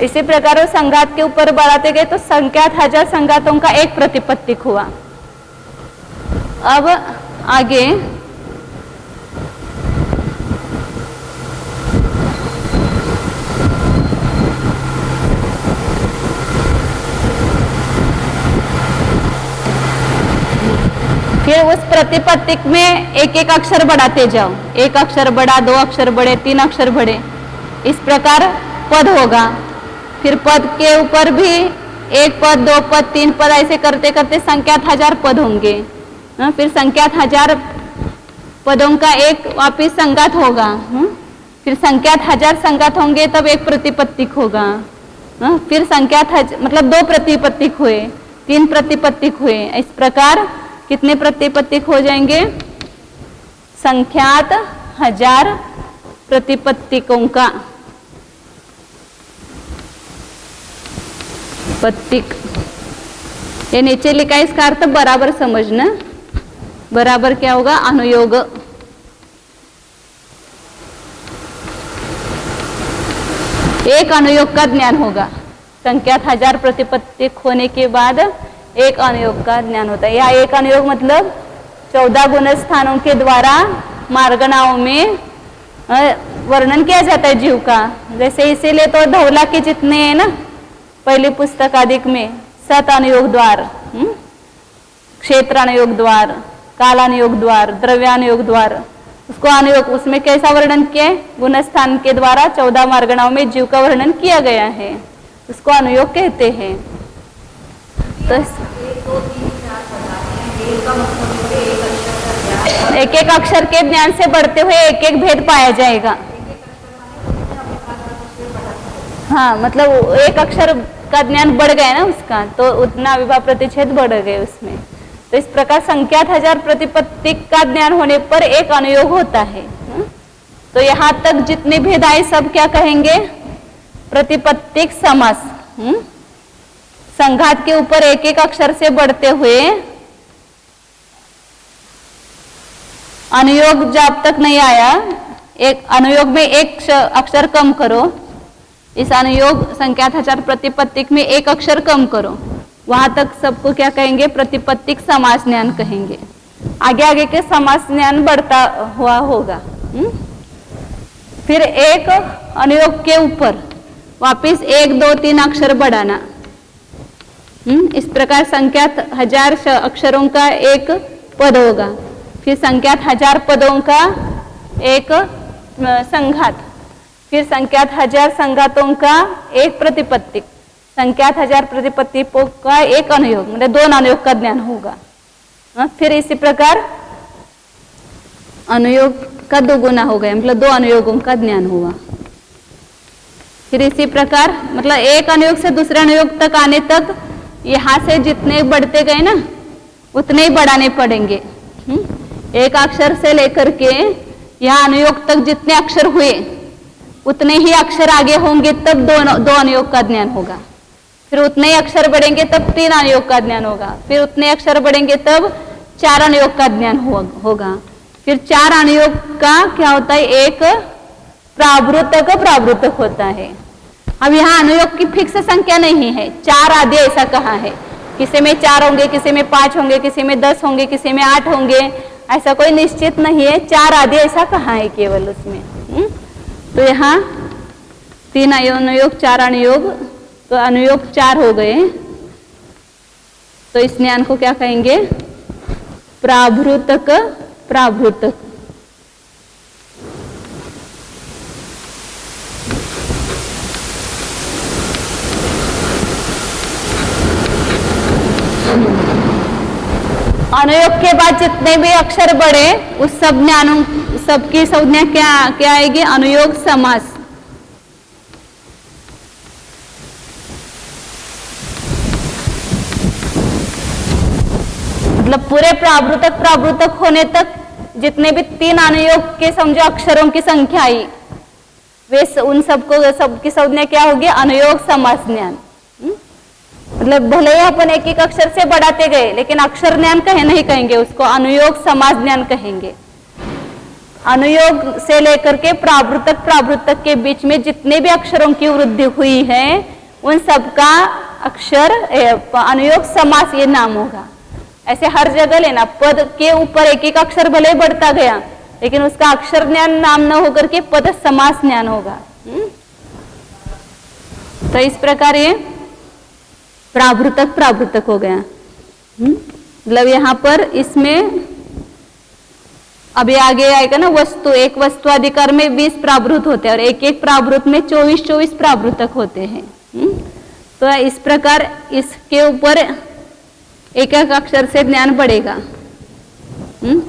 इसी प्रकार संघात के ऊपर बढ़ाते गए तो संख्यात 1000 संघातों का एक प्रतिपत्तिक हुआ। अब आगे फिर उस प्रतिपत्तिक में एक एक अक्षर बढ़ाते जाओ। एक अक्षर बढ़ा, 2 अक्षर बढ़े, 3 अक्षर बढ़े, इस प्रकार पद होगा। फिर पद के ऊपर भी 1 पद, 2 पद, 3 पद ऐसे करते करते संख्यात 1000 पद होंगे। फिर संख्यात 1000 पदों का एक वापिस संघात होगा। फिर संख्यात 1000 संघात होंगे तब एक प्रतिपत्तिक होगा। फिर संख्यात मतलब 2 प्रतिपत्तिक हुए, 3 प्रतिपत्तिक हुए। इस प्रकार कितने प्रतिपत्तिक हो जाएंगे? संख्यात 1000 प्रतिपत्तिकों का पत्तिक। ये नीचे लिखा है, इसका अर्थ बराबर समझना। बराबर क्या होगा? अनुयोग। एक अनुयोग का ज्ञान होगा। संख्यात 1000 प्रतिपत्तिक होने के बाद एक अनुयोग का ज्ञान होता है। या एक अनुयोग मतलब 14 गुण स्थानों के द्वारा मार्गणाओं में वर्णन किया जाता है जीव का। जैसे इसीलिए तो धौला के जितने हैं ना पहली पुस्तक आदिक में, सत अनुयोग द्वार, क्षेत्र अनुयोग द्वार, काल अनुयोग द्वार, द्रव्यानुयोग द्वार, उसको अनुयोग, उसमें कैसा वर्णन किया है? गुण स्थान के द्वारा 14 मार्गणाओं में जीव का वर्णन किया गया है, उसको अनुयोग कहते हैं। तो एक एक अक्षर के ज्ञान से बढ़ते हुए एक एक भेद पाया जाएगा। हाँ, मतलब एक अक्षर का ज्ञान बढ़ गया ना उसका, तो उतना अविभाव प्रतिच्छेद बढ़ गए उसमें। तो इस प्रकार संख्यात 1000 प्रतिपत्तिक का ज्ञान होने पर एक अनुयोग होता है। तो यहाँ तक जितने भेद आए सब क्या कहेंगे? प्रतिपत्तिक समास। संघात के ऊपर एक एक अक्षर से बढ़ते हुए अनुयोग जब तक नहीं आया, एक अनुयोग में एक अक्षर कम करो, इस अनुयोग संख्यात 1000 प्रतिपत्तिक में एक अक्षर कम करो, वहां तक सबको क्या कहेंगे? प्रतिपत्तिक समास ज्ञान कहेंगे। आगे आगे के समास ज्ञान बढ़ता हुआ होगा। फिर एक अनुयोग के ऊपर वापिस 1, 2, 3 अक्षर बढ़ाना। इस प्रकार संख्यात 1000 अक्षरों का एक पद होगा। फिर संख्यात 1000 पदों का एक संघात, फिर संख्यात 1000 संघातों का एक प्रतिपत्तिक, संख्यात 1000 प्रतिपत्तिकों का एक अनुयोग, मतलब 2 अनुयोग का ज्ञान होगा। फिर इसी प्रकार अनुयोग का 2 गुना हो गया, मतलब 2 अनुयोगों का ज्ञान हुआ। फिर इसी प्रकार मतलब एक अनुयोग से दूसरे अनुयोग तक आने तक यहाँ से जितने बढ़ते गए ना उतने ही बढ़ाने पड़ेंगे। एक अक्षर से लेकर के यहाँ अनुयोग तक जितने अक्षर हुए उतने ही अक्षर आगे होंगे तब दो अनुयोग का ज्ञान होगा। फिर उतने ही अक्षर बढ़ेंगे तब 3 अनुयोग का ज्ञान होगा। फिर उतने अक्षर बढ़ेंगे तब 4 अनुयोग का ज्ञान होगा। फिर 4 अनुयोग का क्या होता है, एक प्रावृतक होता है। अब यहाँ अनुयोग की फिक्स संख्या नहीं है, 4 आदि ऐसा कहा है। किसी में 4 होंगे, किसी में 5 होंगे, किसी में 10 होंगे, किसी में 8 होंगे, ऐसा कोई निश्चित नहीं है। 4 आदि ऐसा कहा है केवल उसमें। तो यहाँ 3 अनुयोग 4 अनुयोग, तो अनुयोग 4 हो गए। तो इस ज्ञान को क्या कहेंगे, प्रावृतक। अनुयोग के बाद जितने भी अक्षर बढ़े उस सब ज्ञानों सबकी संज्ञा क्या आएगी, अनुयोग समास। मतलब पूरे प्रावृतक होने तक जितने भी 3 अनुयोग के समझो अक्षरों की संख्या आई, वे उन सबकी संज्ञा क्या होगी, अनुयोग समास ज्ञान। मतलब भले ही अपन एक एक अक्षर से बढ़ाते गए लेकिन अक्षर ज्ञान नहीं कहेंगे उसको, अनुयोग समास ज्ञान कहेंगे। अनुयोग से लेकर के प्रावृतक के बीच में जितने भी अक्षरों की वृद्धि हुई है उन सबका अक्षर अनुयोग समास ये नाम होगा। ऐसे हर जगह लेना, पद के ऊपर एक एक अक्षर भले बढ़ता गया लेकिन उसका अक्षर ज्ञान नाम न होकर के पद समास ज्ञान होगा। तो इस प्रकार ये प्रावृतक हो गया। मतलब यहाँ पर इसमें अभी आगे आएगा ना वस्तु, एक वस्तु अधिकार में 20 प्रावृत होते हैं और एक एक प्रावृत में 24 प्रावृतक होते हैं। तो इस प्रकार इसके ऊपर एक एक अक्षर से ज्ञान बढ़ेगा।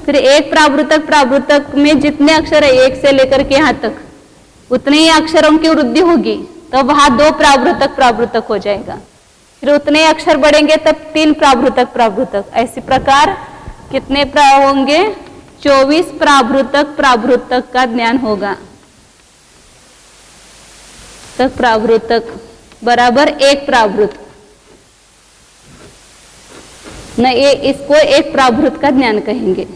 फिर एक प्रावृतक में जितने अक्षर है 1 से लेकर के यहाँ तक उतने ही अक्षरों की वृद्धि होगी तो वहां 2 प्रावृतक हो जाएगा। फिर उतने अक्षर बढ़ेंगे तब 3 प्रावृतक। ऐसी प्रकार कितने होंगे, 24 प्रावृतक का ज्ञान होगा। तक प्रावृतक बराबर 1 प्रावृत न, ये इसको 1 प्रावृत का ज्ञान कहेंगे।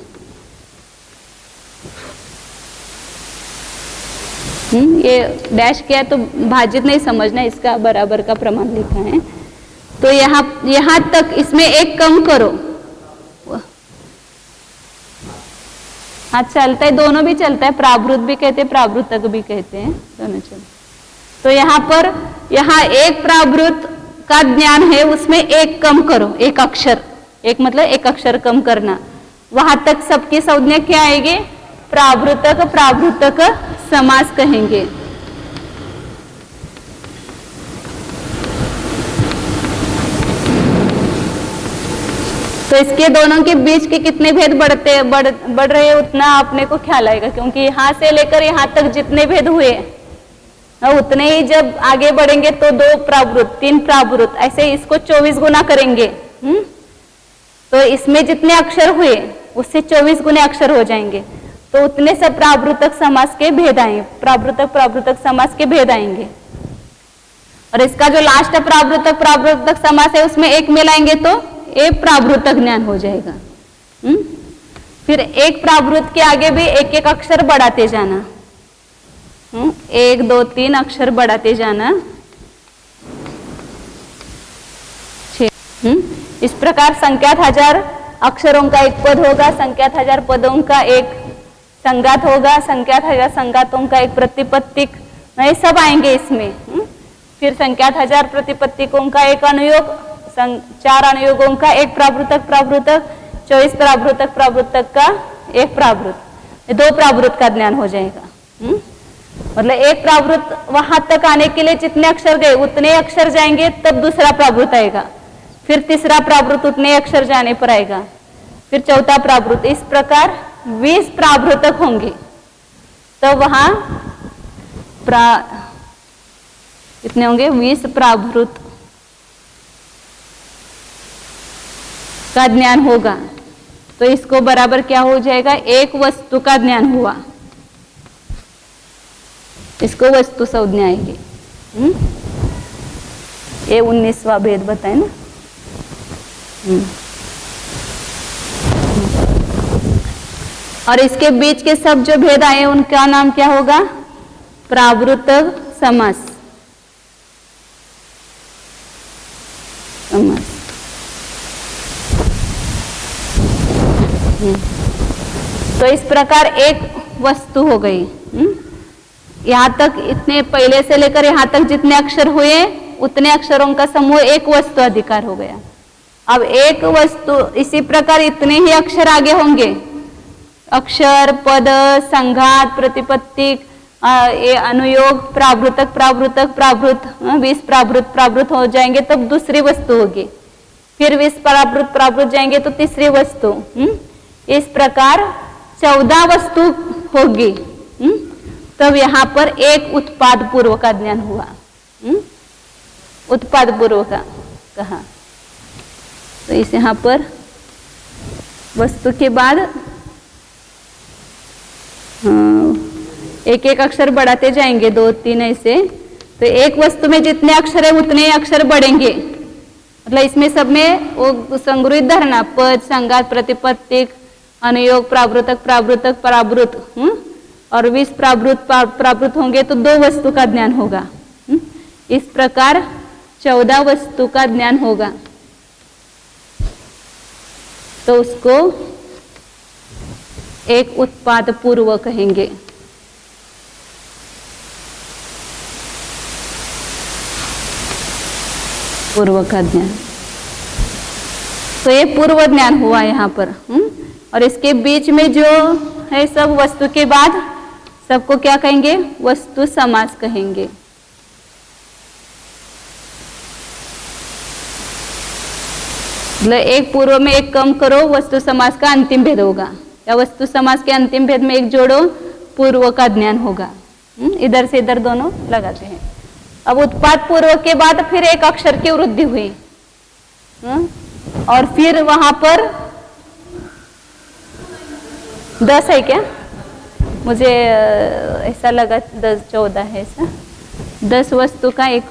ये डैश किया तो भाजित नहीं समझना, इसका बराबर का प्रमाण लिखा है। तो यहां तक इसमें 1 कम करो। हाँ चलता है, दोनों भी चलता है, प्रावृत भी कहते हैं प्रावृतक भी कहते हैं, दोनों चलते। तो यहाँ 1 प्रावृत का ज्ञान है उसमें 1 कम करो, 1 अक्षर, 1 मतलब 1 अक्षर कम करना। वहां तक सबकी संज्ञा क्या आएगी, प्रावृतक समास कहेंगे। तो इसके दोनों के बीच के कितने भेद बढ़ रहे हैं उतना अपने को ख्याल आएगा, क्योंकि यहाँ से लेकर यहाँ तक जितने भेद हुए उतने ही जब आगे बढ़ेंगे तो 2 प्रावृत 3 प्रावृत ऐसे इसको 24 गुना करेंगे। तो इसमें जितने अक्षर हुए उससे 24 गुने अक्षर हो जाएंगे, तो उतने सब प्रावृतक समास के भेद आएंगे, प्रावृतक समास के भेद आएंगे। और इसका जो लास्ट प्रावृतक समास है उसमें 1 मिलाएंगे तो एक प्रावृतक ज्ञान हो जाएगा। फिर 1 प्रावृत के आगे भी एक एक अक्षर बढ़ाते जाना, 1 2 3 अक्षर बढ़ाते जाना 6। इस प्रकार संख्यात 1000 अक्षरों का एक पद होगा, संख्यात 1000 पदों का एक संगात होगा, संख्यात 1000 संगातों का एक प्रतिपत्तिक, ये सब आएंगे इसमें। फिर संख्यात 1000 प्रतिपत्तिकों का एक अनुयोग, 4 अनुयोगों का एक प्रावृतक 24 प्रावृतक का एक प्रावृत, 2 प्रावृत का ज्ञान हो जाएगा। मतलब 1 प्रावृत वहां तक आने के लिए जितने अक्षर गए उतने अक्षर जाएंगे तब दूसरा प्रावृत आएगा, फिर तीसरा प्रावृत उतने अक्षर जाने पर आएगा, फिर चौथा प्रावृत। इस प्रकार 20 प्रावृतक होंगे तो वहां कितने होंगे, 20 प्रावृत। का ज्ञान होगा। तो इसको बराबर क्या हो जाएगा, एक वस्तु का ज्ञान हुआ, इसको वस्तु संज्ञा आएगी। ये 19वां भेद बताए ना। और इसके बीच के सब जो भेद आए उनका नाम क्या होगा, प्रावृत समास। तो इस प्रकार एक वस्तु हो गई। यहाँ तक इतने पहले से लेकर यहाँ तक जितने अक्षर हुए उतने अक्षरों का समूह एक वस्तु अधिकार हो गया। अब एक वस्तु, इसी प्रकार इतने ही अक्षर आगे होंगे, अक्षर, पद, संघात, प्रतिपत्तिक, ये अनुयोग, प्रावृतक, प्रावृतक, प्रावृत, 20 प्रावृत प्रावृत हो जाएंगे तब दूसरी वस्तु होगी। फिर 20 प्रावृत प्रावृत जाएंगे तो तीसरी वस्तु। इस प्रकार 14 वस्तु होगी। तब यहाँ पर एक उत्पाद पूर्व का ज्ञान हुआ। उत्पाद पूर्व का कहा। तो इस यहाँ पर वस्तु के बाद एक एक अक्षर बढ़ाते जाएंगे, 2 3 ऐसे। तो एक वस्तु में जितने अक्षर है उतने अक्षर बढ़ेंगे। मतलब इसमें सब में वो संग्रहित धरना, पद, संघात, प्रतिपत्तिक, अनुयोग, प्रावृतक, प्रावृतक, परावृत, और 20 प्रावृत होंगे तो 2 वस्तु का ज्ञान होगा। इस प्रकार 14 वस्तु का ज्ञान होगा। तो उसको एक उत्पाद पूर्व कहेंगे। पूर्व का ज्ञान। तो ये पूर्व ज्ञान हुआ यहाँ पर। और इसके बीच में जो है सब वस्तु के बाद सबको क्या कहेंगे, वस्तु समास कहेंगे। मतलब एक पूर्व में एक कम करो, वस्तु समास का अंतिम भेद होगा, या वस्तु समास के अंतिम भेद में एक जोड़ो, पूर्व का ज्ञान होगा। इधर से इधर दोनों लगाते हैं। अब उत्पाद पूर्व के बाद फिर एक अक्षर की वृद्धि हुई। और फिर वहां पर 10 है क्या, मुझे ऐसा लगा 10 14 है ऐसा। 10 वस्तु का एक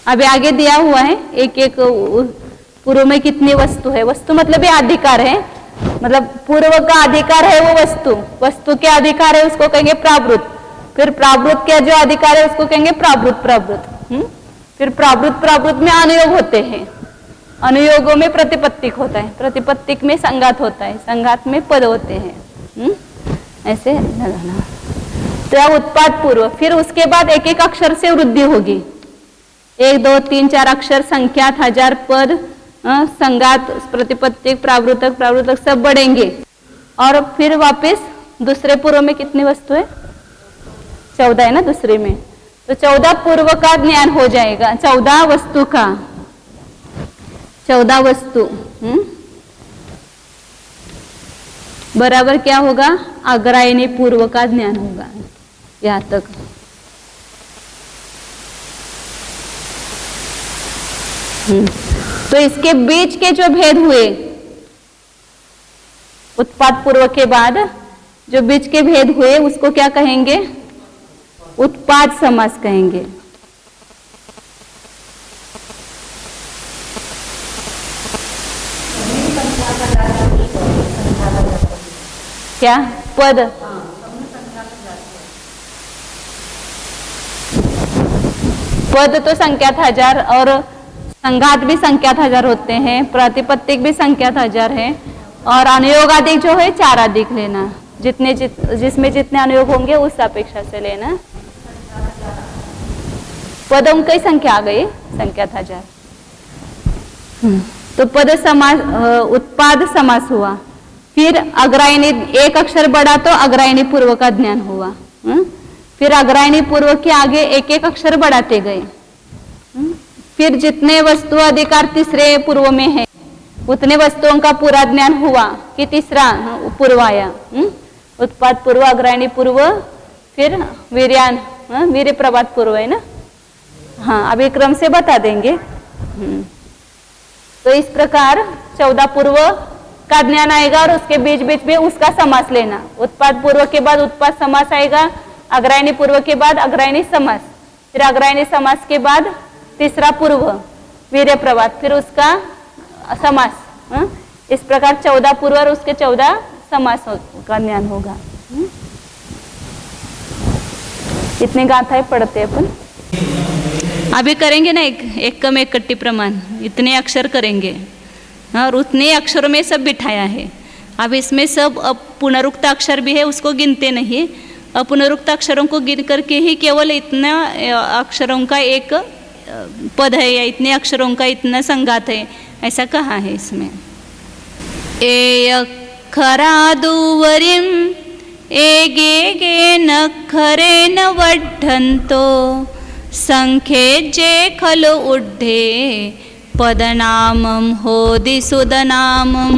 अभी आगे दिया हुआ है। एक एक पूर्व में कितनी वस्तु है, वस्तु मतलब ये अधिकार है, मतलब पूर्व का अधिकार है वो वस्तु, वस्तु के अधिकार है उसको कहेंगे प्रावृत। फिर प्रावृत के जो अधिकार है उसको कहेंगे प्रावृत प्रावृत। फिर प्रावृत प्रावृत में अनुयोग होते हैं, अनुयोगों में प्रतिपत्तिक होता है, प्रतिपत्तिक में संघात होता है, संघात में पद होते हैं। ऐसे लगाना। तो यह उत्पाद पूर्व। फिर उसके बाद एक एक अक्षर से वृद्धि होगी, 1 2 3 4 अक्षर, संख्यात, हजार, पद, संघात, प्रतिपत्तिक, प्रावृतक, प्रावृतक सब बढ़ेंगे। और फिर वापस दूसरे पूर्व में कितनी वस्तु है, 14 है ना दूसरे में। तो 14 पूर्व का ज्ञान हो जाएगा, 14 वस्तु का, 14 वस्तु बराबर क्या होगा, अग्रायणी पूर्व का ज्ञान होगा। यहां तक तो इसके बीच के जो भेद हुए उत्पाद पूर्व के बाद जो बीच के भेद हुए उसको क्या कहेंगे, उत्पाद समास कहेंगे। क्या पद, पद तो संख्यात हजार और संघात भी संख्यात हजार होते हैं, प्रतिपत्तिक भी संख्यात हजार है, और अनुयोग अधिक जो है 4 अधिक लेना, जिसमें जितने अनुयोग होंगे उस अपेक्षा से लेना। पदों की संख्या आ गई संख्यात हजार। तो पद समास, उत्पाद समास हुआ। फिर अग्रायणी, एक अक्षर बढ़ा तो अग्रायणी पूर्व का ज्ञान हुआ। फिर अग्रायणी पूर्व के आगे एक एक अक्षर बढ़ाते गए। फिर जितने वस्तु अधिकार तीसरे पूर्व में है उतने वस्तुओं का पूरा ज्ञान हुआ कि तीसरा पूर्व आया, उत्पाद पूर्व, अग्रायणी पूर्व, फिर वीर्यान, वीर्य प्रभात पूर्व है ना। हाँ, अभी क्रम से बता देंगे। तो इस प्रकार 14 पूर्व का ज्ञान आएगा और उसके बीच बीच में उसका समास लेना। उत्पाद पूर्व के बाद उत्पाद समास आएगा, अग्रायणी पूर्व के बाद अग्रायणी समास, फिर अग्रायणी समास के बाद तीसरा पूर्व वीर्य प्रवाद, फिर उसका समास। इस प्रकार 14 पूर्व और उसके 14 समास का ज्ञान होगा। इतने गाथाएं पढ़ते अपन अभी करेंगे ना, एक कम एक कट्टी प्रमाण, इतने अक्षर करेंगे और उतने अक्षरों में सब बिठाया है। अब इसमें सब पुनरुक्त अक्षर भी है, उसको गिनते नहीं, अपुनरुक्त अक्षरों को गिन करके ही केवल इतना अक्षरों का एक पद है या इतने अक्षरों का इतना संघात है, ऐसा कहा है इसमें। ए खरादुवरिम एगे गे न खरे न वड्ढन्तो संख्ये जे खलु उड्ढे पदनामं होदि सुदनामं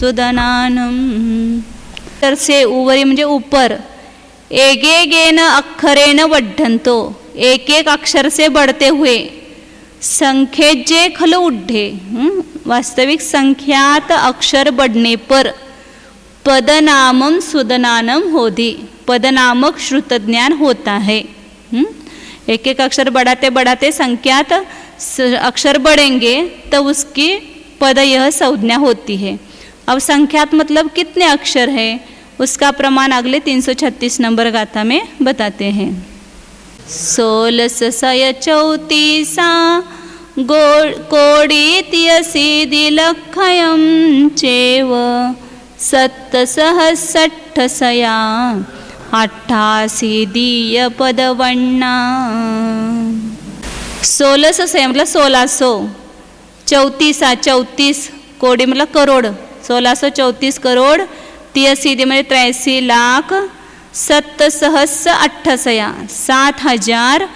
सुदनानम। तर से उवरी म्हणजे ऊपर, एगे गे न अक्षरे न वड्ढन्तो, एक एक अक्षर से बढ़ते हुए, संख्ये जे खलु उड्ढे, वास्तविक संख्यात अक्षर बढ़ने पर, पदनामम सुदनानम होदि, पदनामक श्रुत ज्ञान होता है। एक एक अक्षर बढ़ाते बढ़ाते संख्यात अक्षर बढ़ेंगे तब उसकी पद यह संज्ञा होती है। अब संख्यात मतलब कितने अक्षर है, उसका प्रमाण अगले 336 नंबर गाथा में बताते हैं। 1634 कोडित्यसी लक्षयं चेव 760 88 दीय पदवन्ना। 1600 मतलब 1600, 34 कोडी मतलब करोड़, 1634 करोड़, 83 म्हणजे 83 लाख, 768 7000,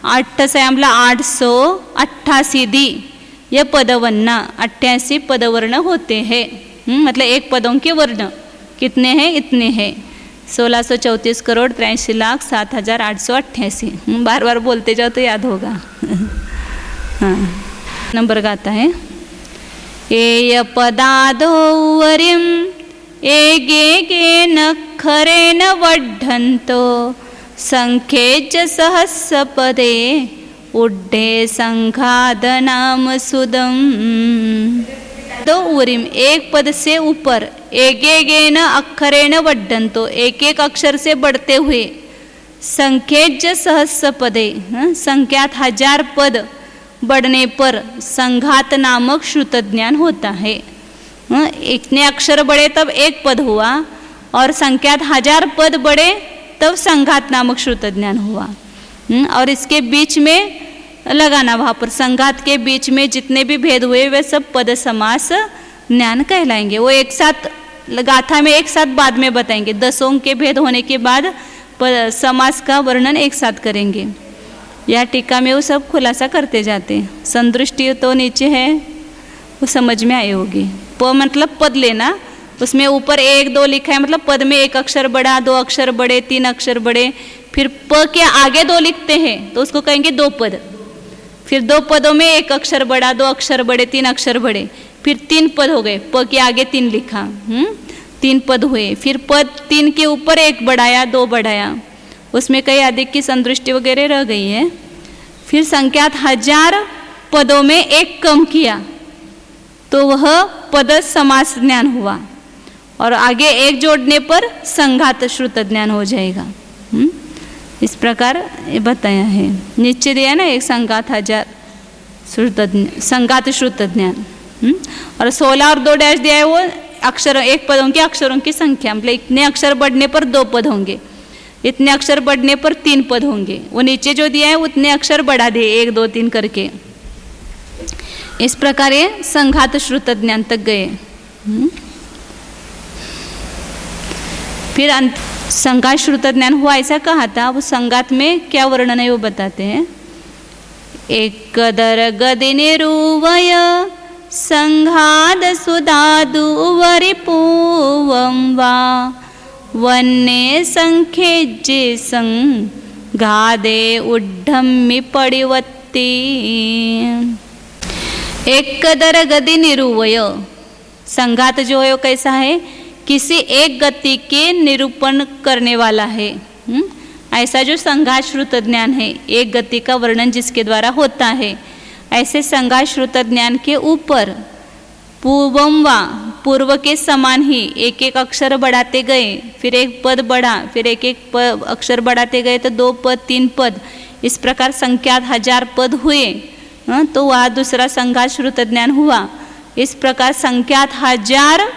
88 मतलब 888 दी, यह पदवन्ना 88 पदवर्ण होते हैं। मतलब एक पदों के वर्ण कितने हैं, इतने हैं, 1634 करोड़ 83 लाख 7888। बार बार बोलते जाओ तो याद होगा। हाँ, नंबर गाता है। एय पदादो वरिम एगे गे न खरे न वड्ढन्तो संख्ये च सहस्रपदे उड्ढे संघादनाम सुदम। दो उरिम एक पद से ऊपर, एगे गे न अक्षरे न वड्ढन्तो, एक एक अक्षर से बढ़ते हुए, संख्येज सहस्र पदे, संख्यात 1000 पद बढ़ने पर संघात नामक श्रुत ज्ञान होता है। इतने अक्षर बढ़े तब एक पद हुआ और संख्यात 1000 पद बढ़े तब संघात नामक श्रुत ज्ञान हुआ। और इसके बीच में लगाना, वहाँ पर संघात के बीच में जितने भी भेद हुए वे सब पद समास ज्ञान कहलाएंगे। वो एक साथ गाथा में एक साथ बाद में बताएंगे, 10 के भेद होने के बाद समास का वर्णन एक साथ करेंगे। यह टीका में वो सब खुलासा करते जाते हैं। संदृष्टि तो नीचे है, वो समझ में आई होगी। प मतलब पद लेना, उसमें ऊपर 1 2 लिखा है, मतलब पद में एक अक्षर बढ़ा, 2 अक्षर बढ़े, 3 अक्षर बढ़े, फिर प के आगे 2 लिखते हैं तो उसको कहेंगे 2 पद। फिर 2 पदों में एक अक्षर बढ़ा, 2 अक्षर बढ़े, 3 अक्षर बढ़े, फिर 3 पद हो गए, प के आगे 3 लिखा, 3 पद हुए। फिर पद 3 के ऊपर 1 बढ़ाया, 2 बढ़ाया, उसमें कई अधिक की संदृष्टि वगैरह रह गई है। फिर संख्यात 1000 पदों में 1 कम किया तो वह पद समास ज्ञान हुआ, और आगे 1 जोड़ने पर संघात श्रुत ज्ञान हो जाएगा। इस प्रकार ये बताया है। नीचे दिया ना एक संघात 1000 संघात श्रुत ज्ञान, और 16 और 2 डैश दिया है, वो अक्षर एक पदों के अक्षरों की संख्या, मतलब इतने अक्षर बढ़ने पर 2 पद होंगे, इतने अक्षर बढ़ने पर 3 पद होंगे। वो नीचे जो दिया है उतने अक्षर बढ़ा दिए 1 2 3 करके। इस प्रकार ये संघात श्रुत ज्ञान तक गए। फिर संघात श्रुत ज्ञान हुआ ऐसा कहा था। वो संघात में क्या वर्णन है वो बताते हैं। एक दर गदि निरुवय संघाद सुदादु वरिपूवं वा वन्ने संख्येज्जे संघादे उड्ढम्मि पडिवत्ति। एकदर गति निरूपय, संघात जो है वो कैसा है, किसी एक गति के निरूपण करने वाला है। ऐसा जो संघात श्रुत ज्ञान है, एक गति का वर्णन जिसके द्वारा होता है, ऐसे संघात श्रुत ज्ञान के ऊपर पूर्वम वा, पूर्व के समान ही एक एक अक्षर बढ़ाते गए, फिर एक पद बढ़ा, फिर एक एक अक्षर बढ़ाते गए तो 2 पद 3 पद, इस प्रकार संख्यात 1000 पद हुए। तो वह दूसरा संघात श्रुत ज्ञान हुआ। इस प्रकार संख्यात 1000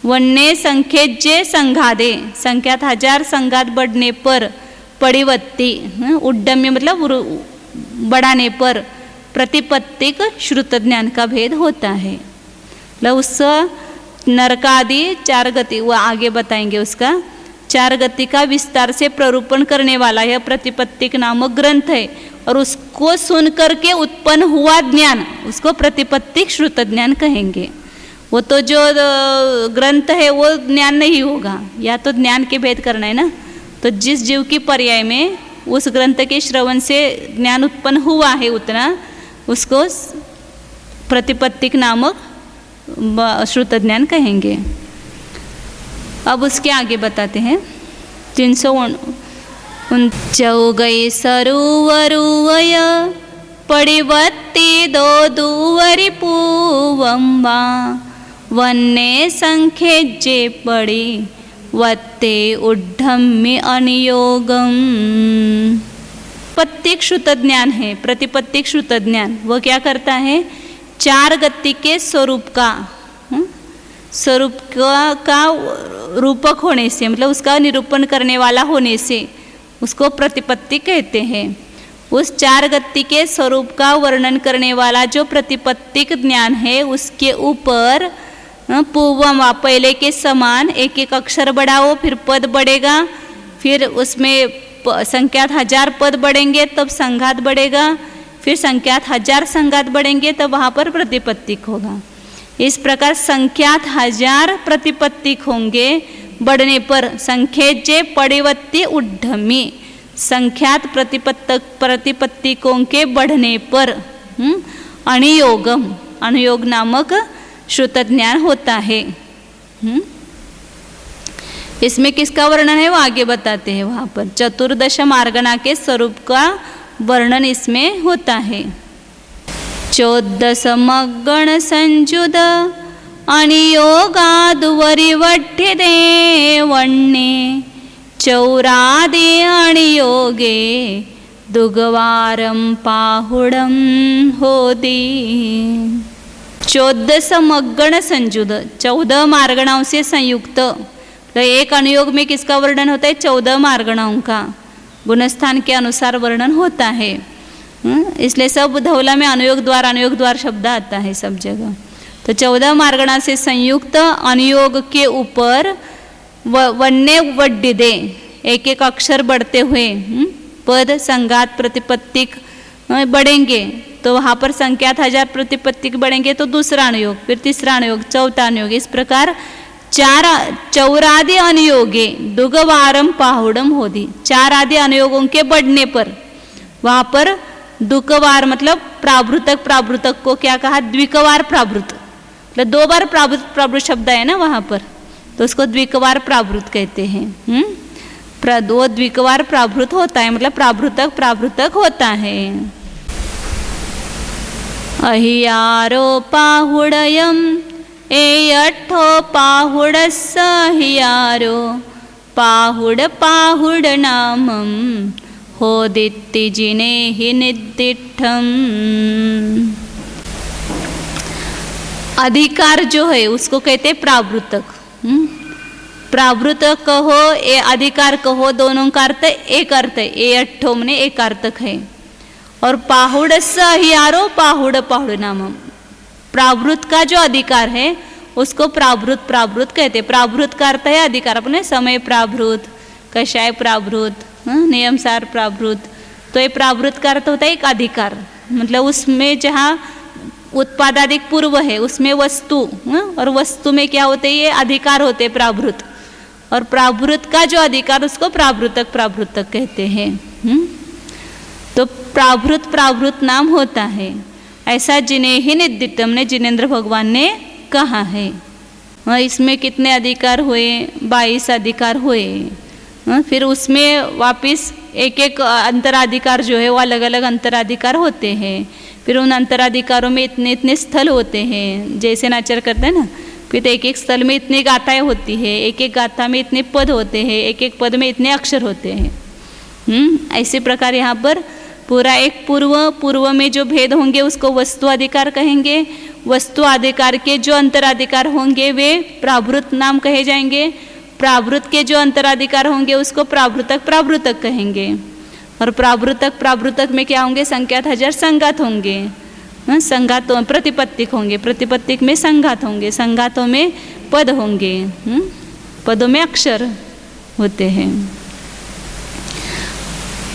वन्य संख्येत जे संघादे, संख्यात 1000 संघात बढ़ने पर परिवत्ति, उड्डम्य मतलब बढ़ाने पर प्रतिपत्तिक श्रुत ज्ञान का भेद होता है। मतलब उस नरकादि 4 गति, वह आगे बताएंगे, उसका 4 गति का विस्तार से प्ररूपण करने वाला यह प्रतिपत्तिक नामक ग्रंथ है, और उसको सुन करके उत्पन्न हुआ ज्ञान, उसको प्रतिपत्तिक श्रुत ज्ञान कहेंगे। वो तो जो ग्रंथ है वो ज्ञान नहीं होगा, या तो ज्ञान के भेद करना है ना, तो जिस जीव की पर्याय में उस ग्रंथ के श्रवण से ज्ञान उत्पन्न हुआ है उतना, उसको प्रतिपत्तिक नामक श्रुत ज्ञान कहेंगे। अब उसके आगे बताते हैं 349 चौगई सरुवरुवय परिवत्ति दो दुवरि पूवंबा वन्ने संख्ये जे पड़ी वत्ते उड्ढम्य अनियोगम। प्रतिपत्तिक श्रुत ज्ञान है, प्रतिपत्तिक श्रुत ज्ञान वो क्या करता है, 4 गति के स्वरूप का रूपक होने से, मतलब उसका निरूपण करने वाला होने से उसको प्रतिपत्ति कहते हैं। उस 4 गति के स्वरूप का वर्णन करने वाला जो प्रतिपत्तिक ज्ञान है, उसके ऊपर पूर्वम पहले के समान एक एक अक्षर बढ़ाओ, फिर पद बढ़ेगा, फिर उसमें संख्यात 1000 पद बढ़ेंगे तब संघात बढ़ेगा, फिर संख्यात 1000 संघात बढ़ेंगे तब वहाँ पर प्रतिपत्तिक होगा। इस प्रकार संख्यात 1000 प्रतिपत्तिक होंगे बढ़ने पर संख्येत जे परिवत्ति उड्ढमी, संख्यात प्रतिपत्तिकों के बढ़ने पर अनियोगम, अनुयोग नामक श्रुत ज्ञान होता है। इसमें किसका वर्णन है वो आगे बताते हैं। वहाँ पर 14 मार्गणा के स्वरूप का वर्णन इसमें होता है। 14 मग्गण संजुद अनियोगादुवरिवट्ठ्य देवण्णे चौरादे अनियोगे दुगवारम पाहुड़म होदी। 14 मग्गण संजुद, 14 मार्गणाओं से संयुक्त, तो एक अनुयोग में किसका वर्णन होता है, 14 मार्गणाओं का गुणस्थान के अनुसार वर्णन होता है। इसलिए सब धौला में अनुयोग द्वार शब्द आता है सब जगह। तो 14 मार्गणा से संयुक्त अनुयोग के ऊपर वन्य वड्य दे, एक एक अक्षर बढ़ते हुए पद संघात प्रतिपत्तिक बढ़ेंगे, तो वहाँ पर संख्यात 1000 प्रतिपत्तिक बढ़ेंगे तो दूसरा अनुयोग, फिर तीसरा अनुयोग, चौथा अनुयोग, इस प्रकार 4 चौरादि अनुयोगे दुगवारम पाहुड़म होदी। 4 आदि अनुयोगों के बढ़ने पर वहाँ पर दुकवार मतलब प्रावृतक को क्या कहा, द्विकवार प्रावृत, मतलब 2 बार प्रावृत शब्द है ना वहाँ पर, तो उसको द्विकवार प्रावृत कहते हैं। वो द्विकवार प्रावृत होता है, मतलब प्रावृतक होता है। अहियारो पाहुड़यम ए अट्ठो पाहुड़स्स अहियारो पाहुड़ नामम होदित्ति जिने ही निदिठम। अधिकार जो है उसको कहते हैं प्रावृतक। प्रावृतक कहो ए अधिकार कहो, दोनों का अर्थ एक अर्थ है, ए अट्ठो मने एक अर्थक है। और पाहुड़स्स अहियारो पाहुड़ नामम, प्रावृत का जो अधिकार है उसको प्रावृत कहते हैं। प्रावृत का अर्थ है अधिकार, अपने समय प्रावृत, कषाय प्रावृत, नियमसार प्रावृत। तो ये प्रावृत का अर्थ होता है एक अधिकार, मतलब उसमें जहाँ उत्पादादिक पूर्व है उसमें वस्तु, और वस्तु में क्या होते हैं ये अधिकार होते हैं प्रावृत, और प्रावृत का जो अधिकार उसको प्रावृतक कहते हैं। तो प्रावृत नाम होता है। ऐसा जिन्हें ही निदितम ने जिनेंद्र भगवान ने कहा है। इसमें कितने अधिकार हुए? 22 अधिकार हुए। फिर उसमें वापस एक एक अंतराधिकार जो है वो अलग अलग अंतराधिकार होते हैं। फिर उन अंतराधिकारों में इतने इतने स्थल होते हैं, जैसे नाचर करते हैं ना। फिर एक एक स्थल में इतनी गाथाएं होती है, एक एक गाथा में इतने पद होते हैं, एक एक पद में इतने अक्षर होते हैं। ऐसे प्रकार यहाँ पर पूरा एक पूर्व में जो भेद होंगे उसको वस्तु अधिकार कहेंगे। वस्तु अधिकार के जो अंतराधिकार होंगे वे प्रावृत नाम कहे जाएंगे। प्रावृत के जो अंतराधिकार होंगे उसको प्रावृतक कहेंगे। और प्रावृतक में क्या होंगे? संख्यात हजार संघात होंगे। संघातों प्रतिपत्तिक होंगे, प्रतिपत्तिक में संघात होंगे, संघातों में पद होंगे, पदों में अक्षर होते हैं।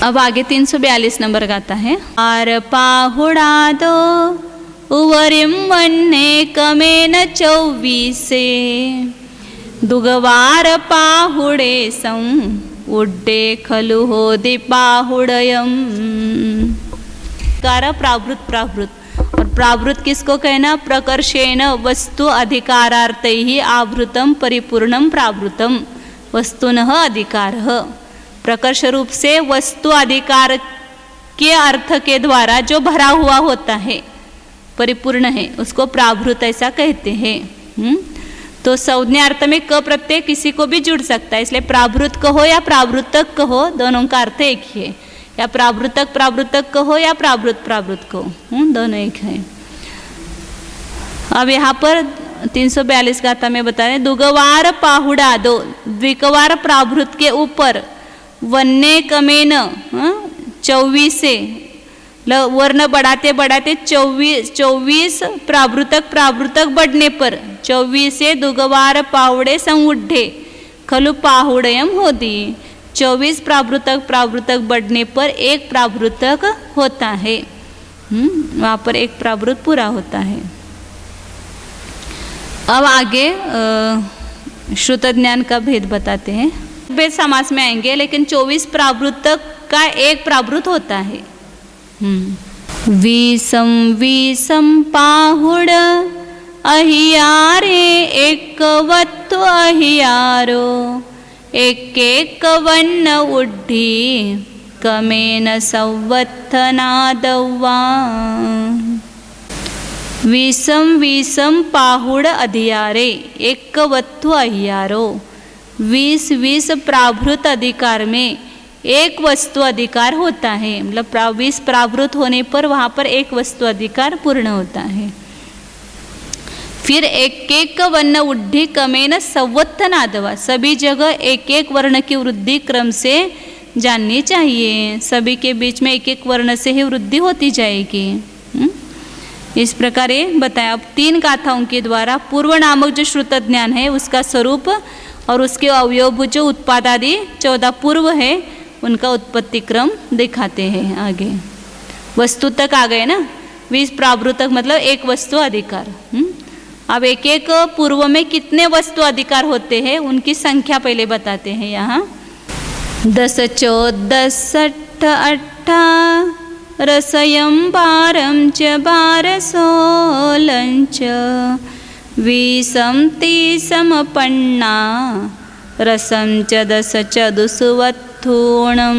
अब आगे 342 नंबर गाता है। आर पाहुड़ा दो उवरिम वन्ने कमेन 24 दुगवार पाहुड़े सं उड्डे खलु हो दीपाहुड़यम। कार प्रावृत और प्रावृत किसको कहना? प्रकर्षेण वस्तु अधिकारार्थ ही आवृतम परिपूर्णम प्रावृतम वस्तुनः अधिकारः। प्रकर्ष रूप से वस्तु अधिकार के अर्थ के द्वारा जो भरा हुआ होता है, परिपूर्ण है, उसको प्रावृत ऐसा कहते हैं। तो संज्ञा अर्थ में क प्रत्यय किसी को भी जुड़ सकता है, इसलिए प्रावृत कहो या प्रावृतक कहो, दोनों का अर्थ एक ही है। या प्रावृतक कहो या प्रावृत कहो, दोनों एक है। अब यहाँ पर 342 गाथा में बता रहे, दुगवार पाहुड़ा दो, द्विकवार प्रावृत के ऊपर वन्ने कमेन 24 से वर्ण बढ़ाते 24 प्रावृतक बढ़ने पर 24 से दुगवार पाहुड़े संउड्ढे खलु पाहुड़यम होती। 24 प्रावृतक बढ़ने पर एक प्रावृतक होता है। वहाँ पर एक प्रावृत पूरा होता है। अब आगे श्रुत ज्ञान का भेद बताते हैं। भेद समास में आएंगे, लेकिन 24 प्रावृतक का एक प्रावृत होता है। विषम पाहुड़ अहियारे एक वत्तु अहियारो एक वन्न उड्ढी कमेन संवत्थनादव्वा। विषम पाहुड़ अधियारे एक वत्तु अहियारो। 20 प्रावृत अधिकार में एक वस्तु अधिकार होता है, मतलब 20 प्रावृत होने पर वहाँ पर एक वस्तु अधिकार पूर्ण होता है। फिर एक वर्ण वृद्धि क्रमेण संवत्थनादवा, सभी जगह एक एक वर्ण की वृद्धि क्रम से जाननी चाहिए। सभी के बीच में एक एक वर्ण से ही वृद्धि होती जाएगी। इस प्रकार ये बताया। अब 3 गाथाओं के द्वारा पूर्व नामक जो श्रुत ज्ञान है उसका स्वरूप और उसके अवयव जो उत्पादादि 14 पूर्व है उनका उत्पत्ति क्रम दिखाते हैं। आगे वस्तु तक आ गए ना। 20 प्रावृतक मतलब एक वस्तु अधिकार। अब एक एक पूर्व में कितने वस्तु अधिकार होते हैं उनकी संख्या पहले बताते हैं। यहाँ 10 14 18 रसयं 12 च 12 16 च 20 30 पन्ना रसम च 10 च 12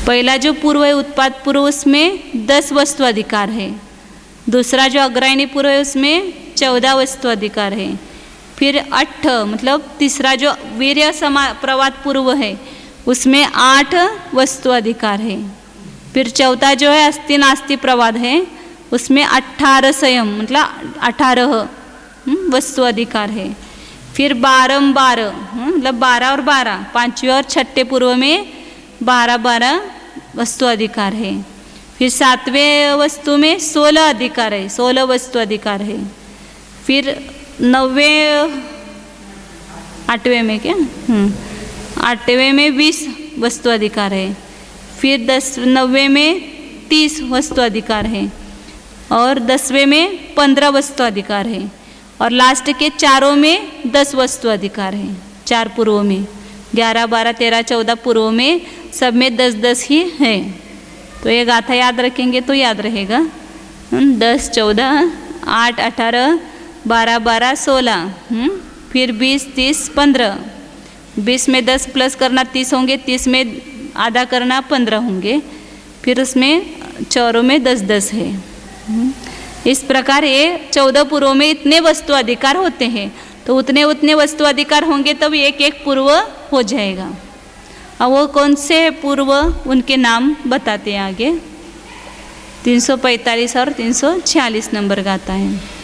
पहला जो पूर्व है उत्पाद पूर्व उसमें 10 वस्तु अधिकार है। दूसरा जो अग्रायणी पूर्व है उसमें 14 वस्तु अधिकार है। फिर 8 मतलब तीसरा जो वीर्य प्रवाद पूर्व है उसमें 8 वस्तु अधिकार है। फिर चौथा जो है अस्ति नास्ति प्रवाद है उसमें 18 संयम मतलब 18 वस्तु अधिकार है। फिर 12 मतलब 12 और 12 पांचवें और छठे पूर्व में 12 वस्तु अधिकार है। फिर 7वें वस्तु में 16 अधिकार है, 16 वस्तु अधिकार है। फिर 9वें 8वें में क्या 8वें में 20 वस्तु अधिकार है। फिर 9वें में 30 वस्तु अधिकार है और 10वें में 15 वस्तु अधिकार है और लास्ट के चारों में 10 वस्तु अधिकार है। 4 पूर्व में 11 12 13 14 पूर्व में सब में 10 10 ही है। तो ये गाथा याद रखेंगे तो याद रहेगा। 10 14 8 18 12 12 16, फिर 20 30 15, 20 में 10 प्लस करना 30 होंगे, 30 में आधा करना 15 होंगे, फिर उसमें चौरों में 10 10 है। इस प्रकार ये 14 पूर्वों में इतने वस्तु अधिकार होते हैं, तो उतने उतने वस्तु अधिकार होंगे तब एक एक पूर्व हो जाएगा। अब वो कौन से पूर्व, उनके नाम बताते हैं आगे। 345 और 346 नंबर का आता है।